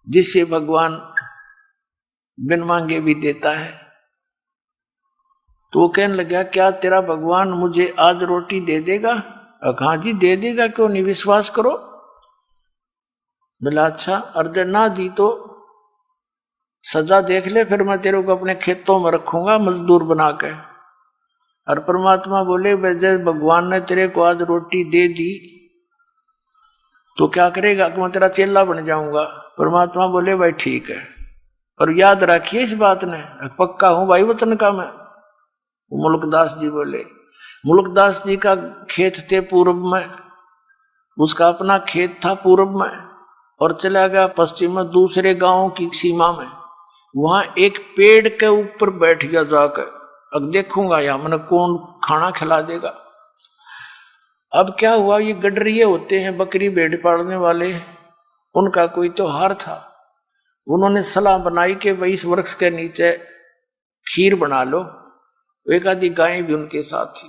जिससे भगवान बिन मांगे भी देता है। तो वो कहने लगा, क्या तेरा भगवान मुझे आज रोटी दे देगा? हाँ जी दे देगा, क्यों नहीं, विश्वास करो। बोला अच्छा, अर्जन ना दी तो सजा देख ले, फिर मैं तेरे को अपने खेतों में रखूंगा मजदूर बना के। और परमात्मा बोले, जब भगवान ने तेरे को आज रोटी दे दी तो क्या करेगा? कि मैं तेरा चेला बन जाऊंगा। परमात्मा बोले, भाई ठीक है, और याद रखिए इस बात ने, पक्का हूं भाई वचन का मैं। मुल्कदास जी बोले, मुल्कदास जी का खेत थे पूर्व में, उसका अपना खेत था पूर्व में, और चला गया पश्चिम में दूसरे गांव की सीमा में। वहां एक पेड़ के ऊपर बैठ गया जाकर, अब देखूंगा या मैंने कौन खाना खिला देगा। अब क्या हुआ, ये गडरिये होते हैं बकरी भेड़ पालने वाले, उनका कोई त्योहार था। उन्होंने सलाह बनाई कि भाई इस वृक्ष के नीचे खीर बना लो। एक आधी गाय भी उनके साथ थी।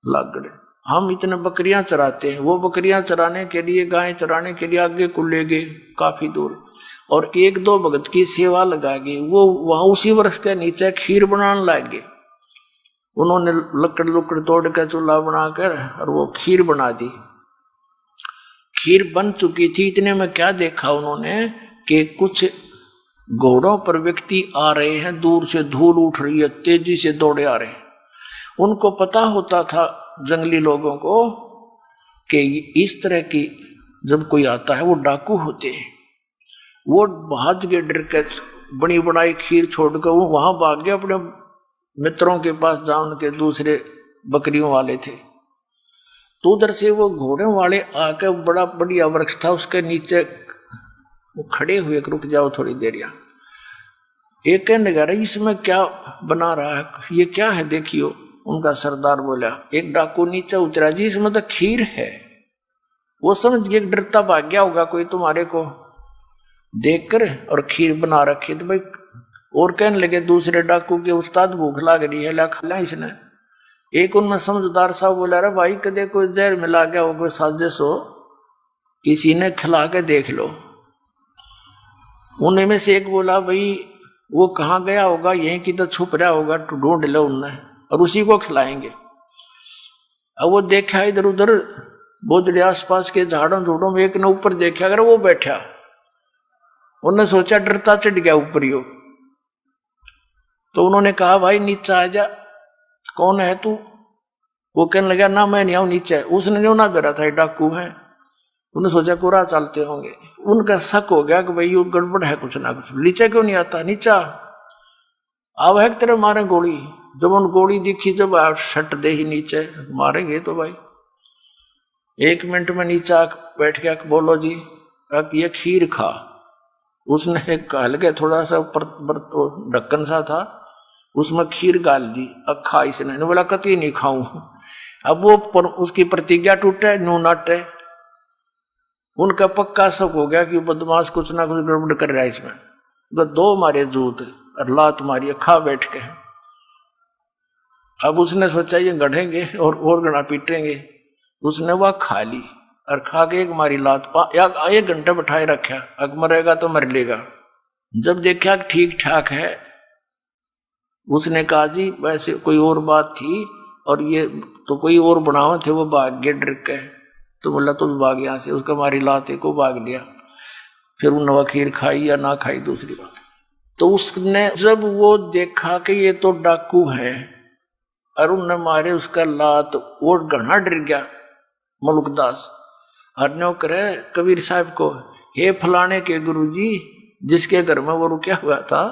लागड़े हम इतने बकरियां चराते हैं, वो बकरियां चराने के लिए, गाय चराने के लिए आगे को ले गए काफी दूर, और एक दो भगत की सेवा लगा गई। वो वहां उसी वृक्ष के नीचे खीर बनाने लग गए। उन्होंने लकड़ तोड़ कर चूल्हा बनाकर और वो खीर बना दी। खीर बन चुकी थी, इतने में क्या देखा उन्होंने कि कुछ घोड़ों पर व्यक्ति आ रहे हैं, दूर से धूल उठ रही है, तेजी से दौड़े आ रहे हैं। उनको पता होता था जंगली लोगों को कि इस तरह की जब कोई आता है वो डाकू होते हैं। वो भाज के डर के बनी बनाई खीर छोड़कर वो वहां भाग गए अपने मित्रों के पास, जहां उनके दूसरे बकरियों वाले थे। तो उधर से वो घोड़े वाले आकर, बड़ा बढ़िया वृक्ष था उसके नीचे वो खड़े हुए, रुक जाओ थोड़ी देर यहाँ। एक कहने लगा, इसमें क्या बना रहा है, ये क्या है देखियो। उनका सरदार बोला, एक डाकू नीचे उतरा जी, इसमें तो खीर है। वो समझ गया, डरता भाग गया होगा कोई तुम्हारे को देखकर, और खीर बना रखी। तो भाई और कहने लगे दूसरे डाकू के, उस्ताद भूख लाग रही है, ला खा इसने। एक उनमें समझदार साहब बोला, अरे भाई कदे कोई जहर मिला गया हो, कोई साजिश हो, किसी ने खिला के देख लो। उनमें से एक बोला, भाई वो कहाँ गया होगा, यहीं की तो छुप रहा होगा, तो ढूंढ लो उनने और उसी को खिलाएंगे। अब वो देखा इधर उधर बोझड़े आसपास के झाड़ों झूड़ों में, एक ने ऊपर देखा, अगर वो बैठा, उन्होंने सोचा डरता चढ़ गया ऊपर ही हो। तो उन्होंने कहा, भाई नीचे आ जा, कौन है तू? वो कहने लगा, ना मैं नहीं आऊं नीचे। उसने नहीं ना बेरा था, डाकू है। उन्होंने सोचा कोरा चलते होंगे। उनका शक हो गया कि भाई ये गड़बड़ है कुछ ना कुछ, नीचे क्यों नहीं आता, नीचा अब है तेरे मारे गोली। जब उन गोली दिखी, जब आप शट दे ही नीचे, मारेंगे तो भाई। 1 मिनट में नीचे बैठ के, बोलो जी अब ये खीर खा। उसने एक हल्के थोड़ा सा ऊपर तो ढक्कन सा था, उसमें खीर गाल दी। अब खा इसने, बोला कति नहीं खाऊं। अब वो उसकी प्रतिज्ञा टूटे, नू नाटे। उनका पक्का शक हो गया कि बदमाश कुछ ना कुछ गड़बड़ कर रहा है इसमें। तो 2 मारे जूत और लात मारी, खा बैठ के। अब उसने सोचा ये गढ़ेंगे और गड़ा पीटेंगे। उसने वह खा ली और खा के एक मारी लात, 1 घंटा बैठाए रखा, अब मरेगा तो मर लेगा। जब देखा ठीक ठाक है, उसने कहा जी वैसे कोई और बात थी, और ये तो कोई और बनावे थे, वो भाग गए डर के। तो बोला तो भाग यहां से, उसका मारी लाते को भाग लिया। फिर उन्होंने खीर खाई या ना खाई दूसरी बात। तो उसने जब वो देखा कि ये तो डाकू है और उनने मारे उसका लात, वो घना डर गया मुल्कदास। हरने करे कबीर साहब को, हे फलाने के गुरुजी, जिसके घर में वो रुका हुआ था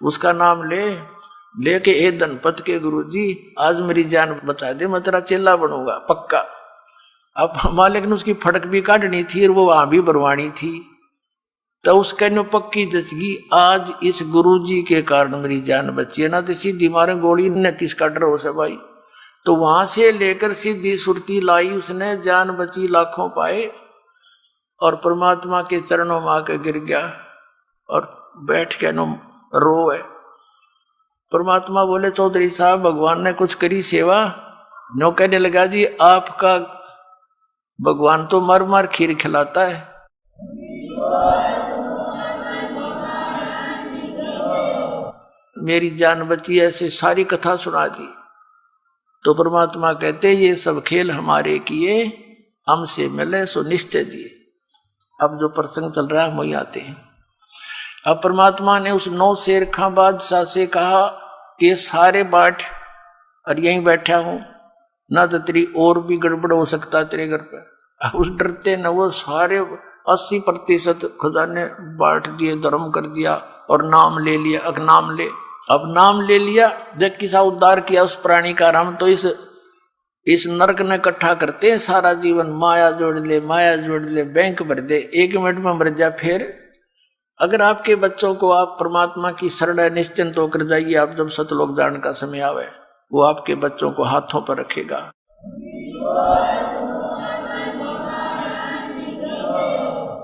उसका नाम लेके हे धनपत के गुरुजी, आज मेरी जान बचा दे, मैं तेरा चेला बनूंगा पक्का। अब मालिक ने उसकी फटक भी काटनी थी और वो वहां भी बरवानी थी। तो उसके नो पक्की जचगी, आज इस गुरुजी के कारण मेरी जान बची है, ना तो सीधी मारे गोली ने किसका डर हो से भाई। तो वहां से लेकर सीधी सुरती लाई उसने, जान बची, लाखों पाए, और परमात्मा के चरणों में आकर गिर गया और बैठ के नो रोए। परमात्मा बोले, चौधरी साहब भगवान ने कुछ करी सेवा? नो कहने लगा, जी आपका भगवान तो मर मर खीर खिलाता है। मेरी जान बची, ऐसे सारी कथा सुना दी। तो परमात्मा कहते ये सब खेल हमारे किए, हमसे मिले सो निश्चय जिए। अब जो प्रसंग चल रहा है वही आते हैं। अब परमात्मा ने उस 9 शेर खां बादशाह से कहा ये सारे बाट और यहीं बैठा हूं ना, तो तेरी और भी गड़बड़ हो सकता तेरे घर पे। उस डरते न वो सारे 80% खजाने बांट दिए, धर्म कर दिया और नाम ले लिया। नाम ले, अब नाम ले लिया, देख किसा उद्धार किया उस प्राणी का राम। तो इस नरक ने इकट्ठा करते हैं सारा जीवन, माया जोड़ ले, माया जोड़ ले, बैंक भर दे, 1 मिनट में मर जा। फिर अगर आपके बच्चों को आप परमात्मा की शरण निश्चिंत होकर जाइए, आप जब सतलोक जान का समय आवे, वो आपके बच्चों को हाथों पर रखेगा।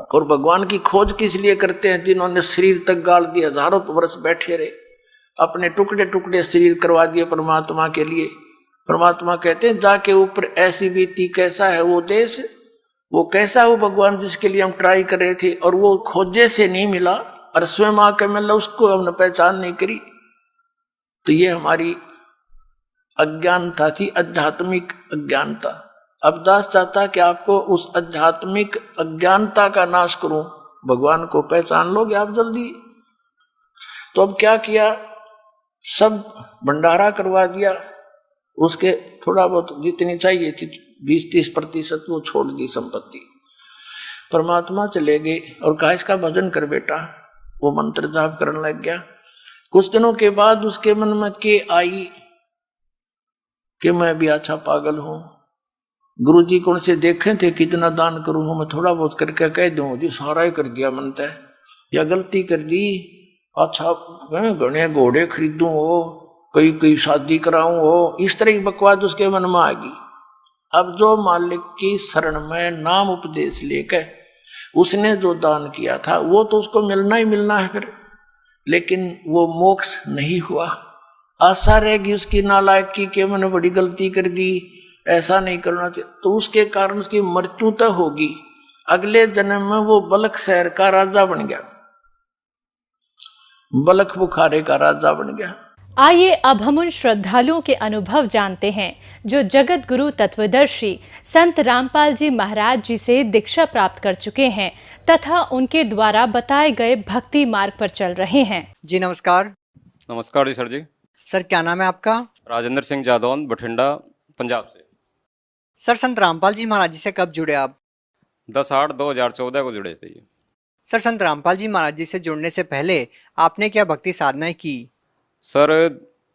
और भगवान की खोज किस लिए करते हैं? जिन्होंने शरीर तक गाल दिया, हजारों वर्ष बैठे रहे, अपने टुकड़े टुकड़े शरीर करवा दिए परमात्मा के लिए। परमात्मा कहते हैं जाके ऊपर ऐसी बीती, कैसा है वो देश, वो कैसा वो भगवान जिसके लिए हम ट्राई कर रहे थे, और वो खोजे से नहीं मिला और स्वयं आके मिला, उसको हमने पहचान नहीं करी। तो ये हमारी अज्ञानता थी, आध्यात्मिक अज्ञानता। अब दास चाहता कि आपको उस आध्यात्मिक अज्ञानता का नाश करूं, भगवान को पहचान लोगे आप जल्दी। तो अब क्या किया, सब भंडारा करवा दिया, उसके थोड़ा बहुत जितनी चाहिए थी 20-30% वो छोड़ दी संपत्ति। परमात्मा चले गए और कहा इसका भजन कर बेटा। वो मंत्र जाप करने लग गया। कुछ दिनों के बाद उसके मन में के आई कि मैं भी अच्छा पागल हूं, गुरुजी कौन से देखे थे कितना दान करूं, मैं थोड़ा बहुत करके कह दूं जी सारा ही कर दिया मन तय, या गलती कर दी, अच्छा घने घोड़े खरीदूं हो, कई शादी कराऊं हो, इस तरह की बकवास उसके मन में आ गई। अब जो मालिक की शरण में नाम उपदेश लेकर उसने जो दान किया था वो तो उसको मिलना ही मिलना है फिर, लेकिन वो मोक्ष नहीं हुआ। आशा रहेगी उसकी नालायकी के मैंने बड़ी गलती कर दी, ऐसा नहीं करना चाहिए, तो उसके कारण उसकी मृत्यु तो होगी। अगले जन्म में वो बलख शहर का राजा बन गया, बलख बुखारे का राजा बन गया। आइए अब हम उन श्रद्धालुओं के अनुभव जानते हैं जो जगत गुरु तत्वदर्शी संत रामपाल जी महाराज जी से दीक्षा प्राप्त कर चुके हैं तथा उनके द्वारा बताए गए भक्ति मार्ग पर चल रहे हैं। जी नमस्कार। नमस्कार जी सर जी। सर क्या नाम है आपका? राजेंद्र सिंह जादौन, बठिंडा, पंजाब से। सर संत रामपाल जी महाराज जी से कब जुड़े आप? 10/8/2014 को जुड़े थे। सर संत रामपाल जी महाराज जी से जुड़ने से पहले आपने क्या भक्ति साधनाएं की? सर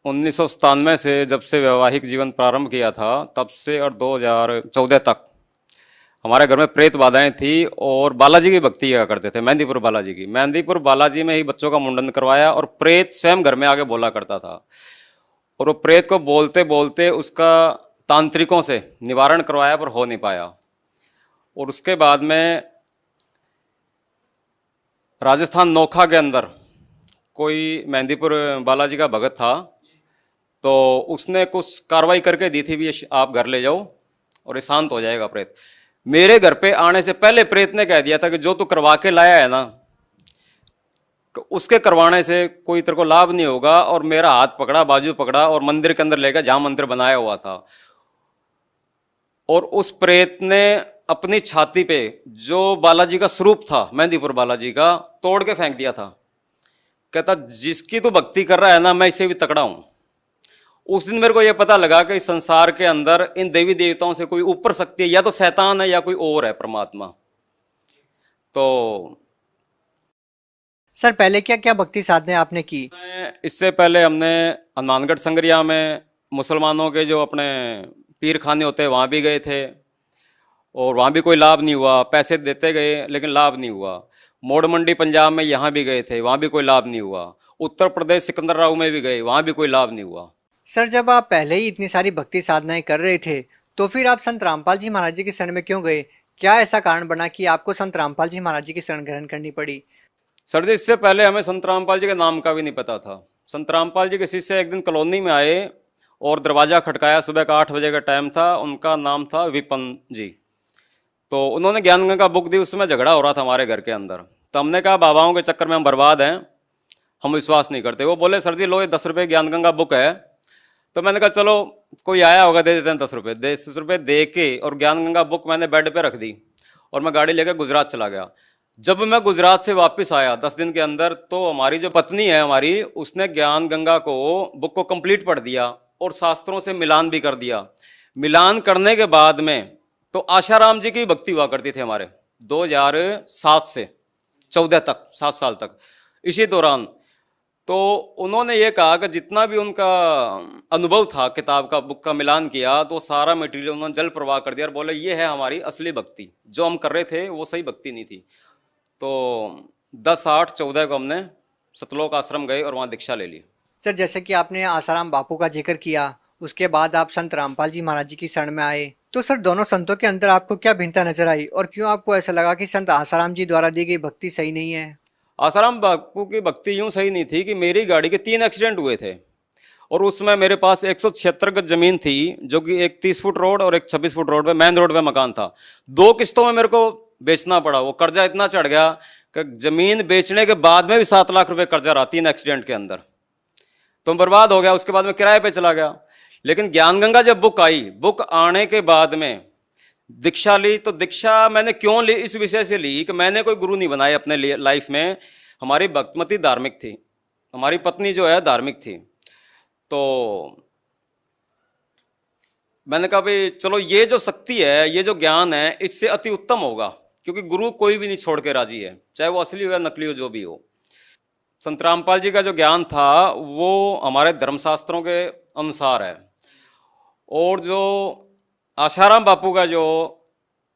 1997 से जब से वैवाहिक जीवन प्रारंभ किया था तब से और 2014 तक हमारे घर में प्रेत बाधाएं थी और बालाजी की भक्ति किया करते थे, मेहंदीपुर बालाजी की। मेहंदीपुर बालाजी में ही बच्चों का मुंडन करवाया और प्रेत स्वयं घर में आके बोला करता था, और वो प्रेत को बोलते बोलते उसका तांत्रिकों से निवारण करवाया पर हो नहीं पाया। और उसके बाद में राजस्थान नोखा के अंदर कोई मेहंदीपुर बालाजी का भगत था, तो उसने कुछ कार्रवाई करके दी थी भी आप घर ले जाओ और ये शांत हो जाएगा प्रेत। मेरे घर पे आने से पहले प्रेत ने कह दिया था कि जो तू करवा के लाया है ना, उसके करवाने से कोई तेरे को लाभ नहीं होगा। और मेरा हाथ पकड़ा, बाजू पकड़ा और मंदिर के अंदर ले गया जहां मंदिर बनाया हुआ था, और उस प्रेत ने अपनी छाती पे जो बालाजी का स्वरूप था मेहंदीपुर बालाजी का तोड़ के फेंक दिया था। कहता जिसकी तू भक्ति कर रहा है ना, मैं इससे भी तकड़ा हूं। उस दिन मेरे को यह पता लगा कि इस संसार के अंदर इन देवी देवताओं से कोई ऊपर शक्ति है, या तो शैतान है या कोई और है परमात्मा। तो सर पहले क्या क्या भक्ति साधनाएं आपने की? इससे पहले हमने हनुमानगढ़ संगरिया में मुसलमानों के जो अपने पीर खाने होते हैं वहां भी गए थे, और वहां भी कोई लाभ नहीं हुआ। पैसे देते गए लेकिन लाभ नहीं हुआ। मोड़ मंडी पंजाब में यहाँ भी गए थे, वहां भी कोई लाभ नहीं हुआ। उत्तर प्रदेश सिकंदराबाद में भी गए, वहां भी कोई लाभ नहीं हुआ। सर जब आप पहले ही इतनी सारी भक्ति साधनाएं कर रहे थे तो फिर आप संत रामपाल जी महाराज जी की शरण में क्यों गए? क्या ऐसा कारण बना कि आपको संत रामपाल जी महाराज जी की शरण ग्रहण करनी पड़ी? सर जी इससे पहले हमें संत रामपाल जी के नाम का भी नहीं पता था। संत रामपाल जी के शिष्य एक दिन कॉलोनी में आए और दरवाजा खटकाया, सुबह का 8 बजे का टाइम था। उनका नाम था विपन जी। तो उन्होंने ज्ञान गंगा बुक दी, उसमें झगड़ा हो रहा था हमारे घर के अंदर। तो हमने कहा बाबाओं के चक्कर में हम बर्बाद हैं, हम विश्वास नहीं करते। वो बोले सर जी लो ये 10 रुपये ज्ञान गंगा बुक है। तो मैंने कहा चलो कोई आया होगा दे देते हैं 10 रुपये। 10 रुपये दे के और ज्ञान गंगा बुक मैंने बेड पे रख दी और मैं गाड़ी लेकर गुजरात चला गया। जब मैं गुजरात से वापस आया 10 दिन के अंदर, तो हमारी जो पत्नी है हमारी, उसने ज्ञान गंगा को बुक को कंप्लीट पढ़ दिया और शास्त्रों से मिलान भी कर दिया। मिलान करने के बाद में तो आशाराम जी की भक्ति हुआ करती थी हमारे 2007 से 14 तक, 7 साल तक। इसी दौरान तो उन्होंने ये कहा कि जितना भी उनका अनुभव था किताब का, बुक का मिलान किया तो सारा मटेरियल उन्होंने जल प्रवाह कर दिया और बोले ये है हमारी असली भक्ति, जो हम कर रहे थे वो सही भक्ति नहीं थी। तो 10/8/14 को हमने सतलोक आश्रम गए और वहाँ दीक्षा ले ली। सर जैसे कि आपने आसाराम बापू का जिक्र किया, उसके बाद आप संत रामपाल जी महाराज जी की शरण में आए, तो सर दोनों संतों के अंदर आपको क्या भिन्नता नजर आई और क्यों आपको ऐसा लगा कि संत आसाराम जी द्वारा दी गई भक्ति सही नहीं है? आसाराम बापू की भक्ति यूं सही नहीं थी कि मेरी गाड़ी के 3 एक्सीडेंट हुए थे और उसमें मेरे पास 176 गज जमीन थी, जो कि एक 30 फुट रोड और एक 26 फुट रोड पे, मेन रोड पे मकान था। 2 किस्तों में मेरे को बेचना पड़ा। वो कर्जा इतना चढ़ गया कि जमीन बेचने के बाद में भी 7 लाख रुपए कर्जा रहा 3 एक्सीडेंट के अंदर, तो बर्बाद हो गया। उसके बाद में किराए पे चला गया। लेकिन ज्ञान गंगा जब बुक आई, बुक आने के बाद में दीक्षा ली, तो दीक्षा मैंने क्यों ली, इस विषय से ली कि मैंने कोई गुरु नहीं बनाए अपने लाइफ में। हमारी भक्तिमती धार्मिक थी, हमारी पत्नी जो है धार्मिक थी, तो मैंने कहा भाई चलो ये जो शक्ति है, ये जो ज्ञान है, इससे अति उत्तम होगा, क्योंकि गुरु कोई भी नहीं छोड़ के राजी है, चाहे वो असली हो या नकली हो, जो भी हो। संत रामपाल जी का जो ज्ञान था वो हमारे धर्मशास्त्रों के अनुसार है, और जो आशाराम बापू का जो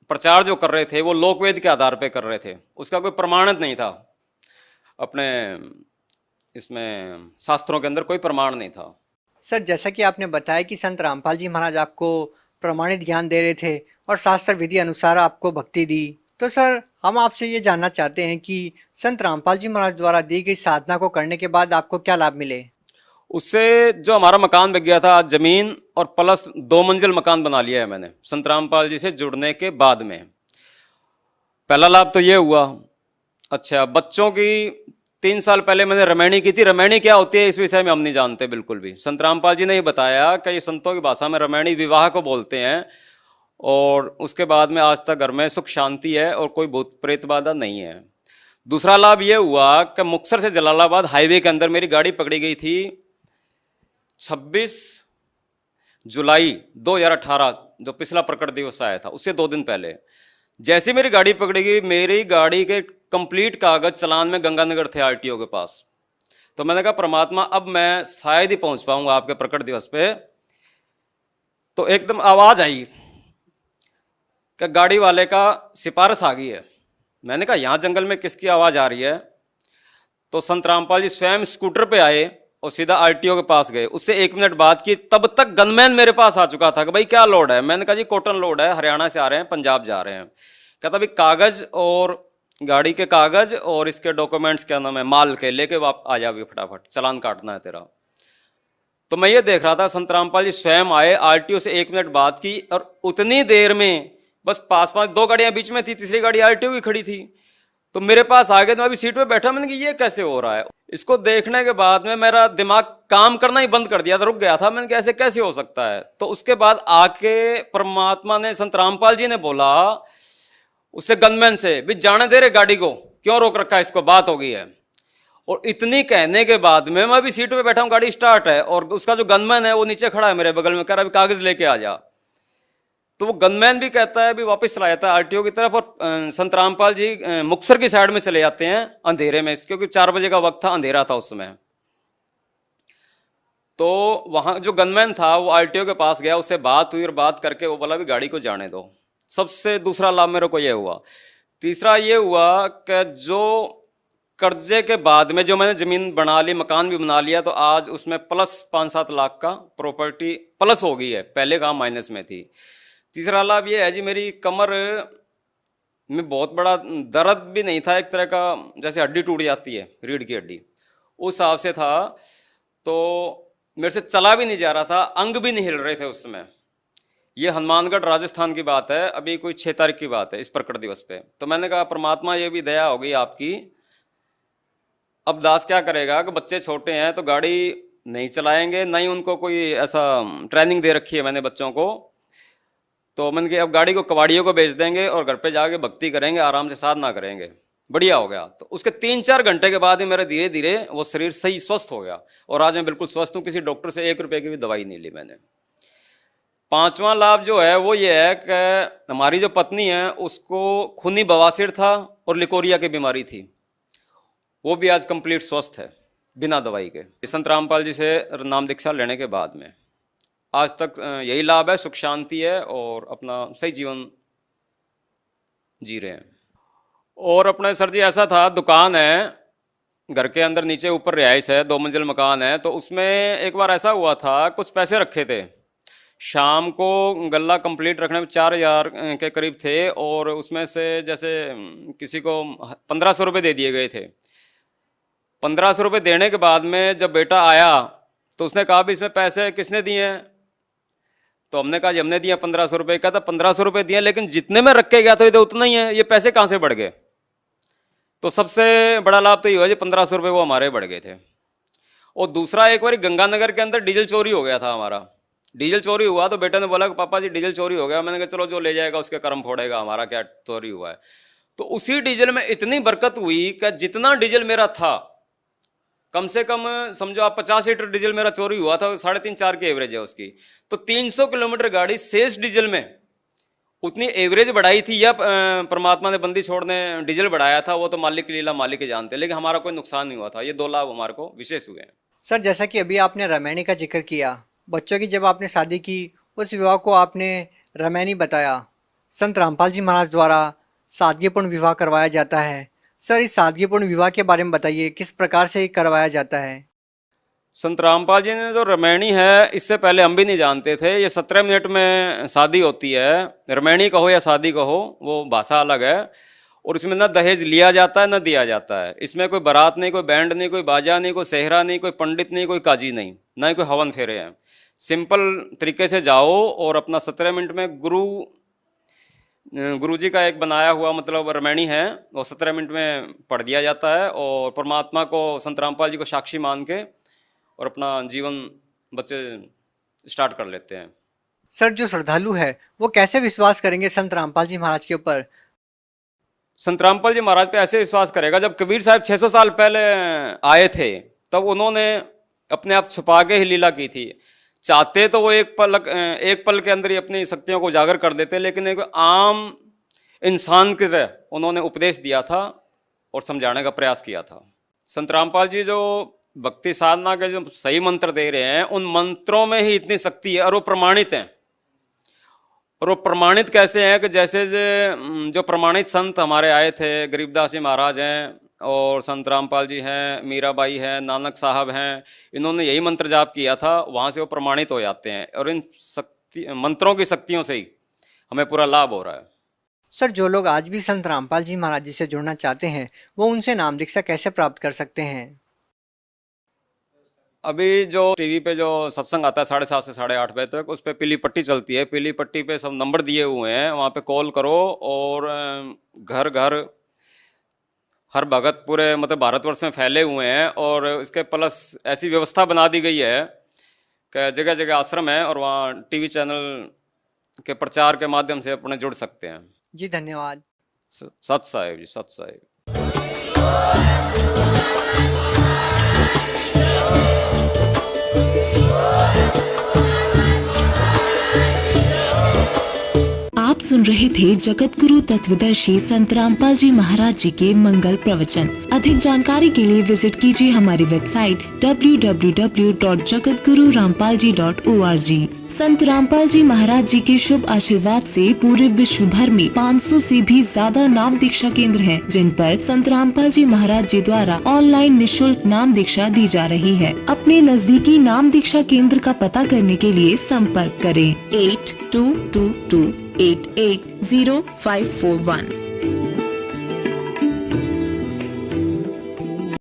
प्रचार जो कर रहे थे वो लोकवेद के आधार पे कर रहे थे, उसका कोई प्रमाणित नहीं था। अपने इसमें शास्त्रों के अंदर कोई प्रमाण नहीं था। सर जैसा कि आपने बताया कि संत रामपाल जी महाराज आपको प्रमाणित ज्ञान दे रहे थे और शास्त्र विधि अनुसार आपको भक्ति दी, तो सर हम आपसे ये जानना चाहते हैं कि संत रामपाल जी महाराज द्वारा दी गई साधना को करने के बाद आपको क्या लाभ मिले? उससे जो हमारा मकान बिक गया था, जमीन और प्लस 2 मंजिल मकान बना लिया है मैंने संत रामपाल जी से जुड़ने के बाद में। पहला लाभ तो ये हुआ। अच्छा, बच्चों की 3 साल पहले मैंने रमैणी की थी। रमैणी क्या होती है इस विषय में हम नहीं जानते बिल्कुल भी। संत रामपाल जी ने ये बताया कि ये संतों की भाषा में रमैणी विवाह को बोलते हैं, और उसके बाद में आज तक घर में सुख शांति है और कोई भूत प्रेत बाधा नहीं है। दूसरा लाभ ये हुआ कि मुक्तसर से जलालाबाद हाईवे के अंदर मेरी गाड़ी पकड़ी गई थी 26 जुलाई 2018, जो पिछला प्रकट दिवस आया था, उससे 2 दिन पहले। जैसे मेरी गाड़ी पकड़ी गई, मेरी गाड़ी के कंप्लीट कागज चलान में गंगानगर थे आरटीओ के पास। तो मैंने कहा परमात्मा अब मैं शायद ही पहुंच पाऊंगा आपके प्रकट दिवस पे। तो एकदम आवाज आई कि गाड़ी वाले का सिफारिश आ गई है। मैंने कहा यहां जंगल में किसकी आवाज आ रही है? तो संत रामपाल जी स्वयं स्कूटर पे आए और सीधा आरटीओ के पास गए। उससे 1 मिनट बाद की, तब तक गनमैन मेरे पास आ चुका था कि भाई क्या लोड है? मैंने कहा जी कॉटन लोड है, हरियाणा से आ रहे हैं, पंजाब जा रहे हैं। कहता भाई कागज और गाड़ी के कागज और इसके डॉक्यूमेंट्स क्या नाम है माल के लेके आप आ जा भी फटाफट, चालान काटना है तेरा। तो मैं ये देख रहा था संत रामपाल जी स्वयं आए, आरटीओ से 1 मिनट बाद की, और उतनी देर में बस पास 2 गाड़ियां बीच में थी, तीसरी गाड़ी आरटीओ की खड़ी थी। तो मेरे पास आ गए, तो मैं अभी सीट पे बैठा, मैंने कहा ये कैसे हो रहा है? इसको देखने के बाद में मेरा दिमाग काम करना ही बंद कर दिया था, रुक गया था। मैंने कहा ऐसे कैसे हो सकता है? तो उसके बाद आके परमात्मा ने, संत रामपाल जी ने बोला उससे गनमैन से, भी जाने दे रहे गाड़ी को, क्यों रोक रखा है इसको, बात हो गई है। और इतनी कहने के बाद में मैं भी सीट पे बैठा हूं, गाड़ी स्टार्ट है, और उसका जो गनमैन है वो नीचे खड़ा है मेरे बगल में, कह रहा है कागज लेके आ जा। तो वो गनमैन भी कहता है भी वापस चला जाता है आरटीओ की तरफ, और संत रामपाल जी मुक्तसर की साइड में चले जाते हैं अंधेरे में, क्योंकि 4 बजे का वक्त था, अंधेरा था उस समय। तो वहां जो गनमैन था वो आरटीओ के पास गया, उससे बात हुई, और बात करके वो बोला भी गाड़ी को जाने दो। सबसे दूसरा लाभ मेरे को ये हुआ। तीसरा ये हुआ कि जो कर्जे के बाद में जो मैंने जमीन बना ली, मकान भी बना लिया, तो आज उसमें प्लस 5-7 लाख का प्रॉपर्टी प्लस हो गई है, पहले काम माइनस में थी। तीसरा लाभ ये है जी, मेरी कमर में बहुत बड़ा दर्द भी नहीं था, एक तरह का जैसे हड्डी टूट जाती है, रीढ़ की हड्डी, उस हिसाब से था। तो मेरे से चला भी नहीं जा रहा था, अंग भी नहीं हिल रहे थे उस समय। ये हनुमानगढ़ राजस्थान की बात है, अभी कोई 6 तारीख की बात है, इस प्रकट दिवस पे। तो मैंने कहा परमात्मा ये भी दया हो गई आपकी अब दास क्या करेगा कि बच्चे छोटे हैं तो गाड़ी नहीं चलाएंगे, नहीं उनको कोई ऐसा ट्रेनिंग दे रखी है मैंने बच्चों को, तो मैंने कि अब गाड़ी को कबाड़ियों को बेच देंगे और घर पे जाके भक्ति करेंगे, आराम से साधना करेंगे। बढ़िया हो गया। तो उसके 3-4 घंटे के बाद ही मेरे धीरे धीरे वो शरीर सही स्वस्थ हो गया और आज मैं बिल्कुल स्वस्थ हूँ। किसी डॉक्टर से 1 रुपए की भी दवाई नहीं ली मैंने। 5वां लाभ जो है वो ये है कि हमारी जो पत्नी है उसको खूनी बवासीर था और लिकोरिया की बीमारी थी, वो भी आज कंप्लीट स्वस्थ है बिना दवाई के, संत रामपाल जी से नाम दीक्षा लेने के बाद में। आज तक यही लाभ है, सुख शांति है और अपना सही जीवन जी रहे हैं। और अपने सर जी ऐसा था, दुकान है घर के अंदर, नीचे ऊपर रिहाइश है, 2 मंजिल मकान है। तो उसमें एक बार ऐसा हुआ था, कुछ पैसे रखे थे, शाम को गल्ला कंप्लीट रखने में 4000 के करीब थे और उसमें से जैसे किसी को 1500 रुपये दे दिए गए थे। 1500 रुपये देने के बाद में जब बेटा आया तो उसने कहा भी इसमें पैसे किसने दिए हैं? तो हमने कहा हमने दिया 1500 रुपये। कहता 1500 रुपये दिए लेकिन जितने में रख के गया था ये तो उतना ही है, ये पैसे कहाँ से बढ़ गए? तो सबसे बड़ा लाभ तो ये हुआ जी 1500 रुपये वो हमारे बढ़ गए थे। और दूसरा, एक बार गंगानगर के अंदर डीजल चोरी हो गया था हमारा। डीजल चोरी हुआ तो बेटे ने बोला कि पापा जी डीजल चोरी हो गया। मैंने कहा चलो जो ले जाएगा उसके कर्म फोड़ेगा, हमारा क्या चोरी हुआ है। तो उसी डीजल में इतनी बरकत हुई कि जितना डीजल मेरा था, कम से कम समझो आप 50 लीटर डीजल मेरा चोरी हुआ था, 3.5-4 की एवरेज है उसकी। तो 300 किलोमीटर गाड़ी शेष डीजल में उतनी एवरेज बढ़ाई थी या परमात्मा ने बंदी छोड़ने डीजल बढ़ाया था, वो तो मालिक की लीला मालिक ही जानते, लेकिन हमारा कोई नुकसान नहीं हुआ था। ये 2 लाभ हमारे को विशेष हुए हैं। सर, जैसा कि अभी आपने रामायणी का जिक्र किया, बच्चों की जब आपने शादी की उस विवाह को आपने रामायणी बताया। संत रामपाल जी महाराज द्वारा सादगीपूर्ण विवाह करवाया जाता है। सर, इस सादगीपूर्ण विवाह के बारे में बताइए, किस प्रकार से करवाया जाता है? संत रामपाल जी ने जो रामायणी है, इससे पहले हम भी नहीं जानते थे। ये 17 मिनट में शादी होती है, रामायणी कहो या शादी कहो, वो भाषा अलग है। और इसमें ना दहेज लिया जाता है ना दिया जाता है। इसमें कोई बारात नहीं, कोई बैंड नहीं, कोई बाजा नहीं, कोई सेहरा नहीं, कोई पंडित नहीं, कोई काजी नहीं, ना ही कोई हवन फेरे हैं। सिंपल तरीके से जाओ और अपना 17 मिनट में गुरु जी का एक बनाया हुआ मतलब रामायणी है, वो 17 मिनट में पढ़ दिया जाता है और परमात्मा को, संत रामपाल जी को साक्षी मान के और अपना जीवन बच्चे स्टार्ट कर लेते हैं। सर, जो श्रद्धालु है वो कैसे विश्वास करेंगे संत रामपाल जी महाराज के ऊपर? संत रामपाल जी महाराज पे ऐसे विश्वास करेगा, जब कबीर साहब 600 साल पहले आए थे तब उन्होंने अपने आप छुपा के ही लीला की थी। चाहते तो वो एक पल के अंदर ही अपनी शक्तियों को उजागर कर देते, लेकिन एक आम इंसान की तरह उन्होंने उपदेश दिया था और समझाने का प्रयास किया था। संत रामपाल जी जो भक्ति साधना के जो सही मंत्र दे रहे हैं, उन मंत्रों में ही इतनी शक्ति है और वो प्रमाणित हैं। और वो प्रमाणित कैसे हैं कि जैसे जो प्रमाणित संत हमारे आए थे, गरीबदास जी महाराज हैं और संत रामपाल जी हैं, मीराबाई हैं, नानक साहब हैं, इन्होंने यही मंत्र जाप किया था, वहाँ से वो प्रमाणित हो जाते हैं और इन मंत्रों की शक्तियों से ही हमें पूरा लाभ हो रहा है। सर, जो लोग आज भी संत रामपाल जी महाराज जी से जुड़ना चाहते हैं वो उनसे नाम दीक्षा कैसे प्राप्त कर सकते हैं? अभी जो टीवी पे जो सत्संग आता है 7:30 से 8:30 बजे तक, उस पर पीली पट्टी चलती है। पीली पट्टी पे सब नंबर दिए हुए हैं, वहाँ पे कॉल करो और घर घर हर भगत पूरे मतलब भारतवर्ष में फैले हुए हैं। और इसके प्लस ऐसी व्यवस्था बना दी गई है कि जगह जगह आश्रम है और वहाँ टीवी चैनल के प्रचार के माध्यम से अपने जुड़ सकते हैं। जी धन्यवाद। सत साहिब जी, सत साहिब। आप सुन रहे थे जगत गुरु तत्वदर्शी संत रामपाल जी महाराज जी के मंगल प्रवचन। अधिक जानकारी के लिए विजिट कीजिए हमारी वेबसाइट www.jagatgururampalji.org। संत रामपाल जी महाराज जी के शुभ आशीर्वाद से पूरे विश्व भर में 500 से भी ज्यादा नाम दीक्षा केंद्र हैं, जिन पर संत रामपाल जी महाराज जी द्वारा ऑनलाइन निशुल्क नाम दीक्षा दी जा रही है। अपने नजदीकी नाम दीक्षा केंद्र का पता करने के लिए संपर्क करें 8222880541।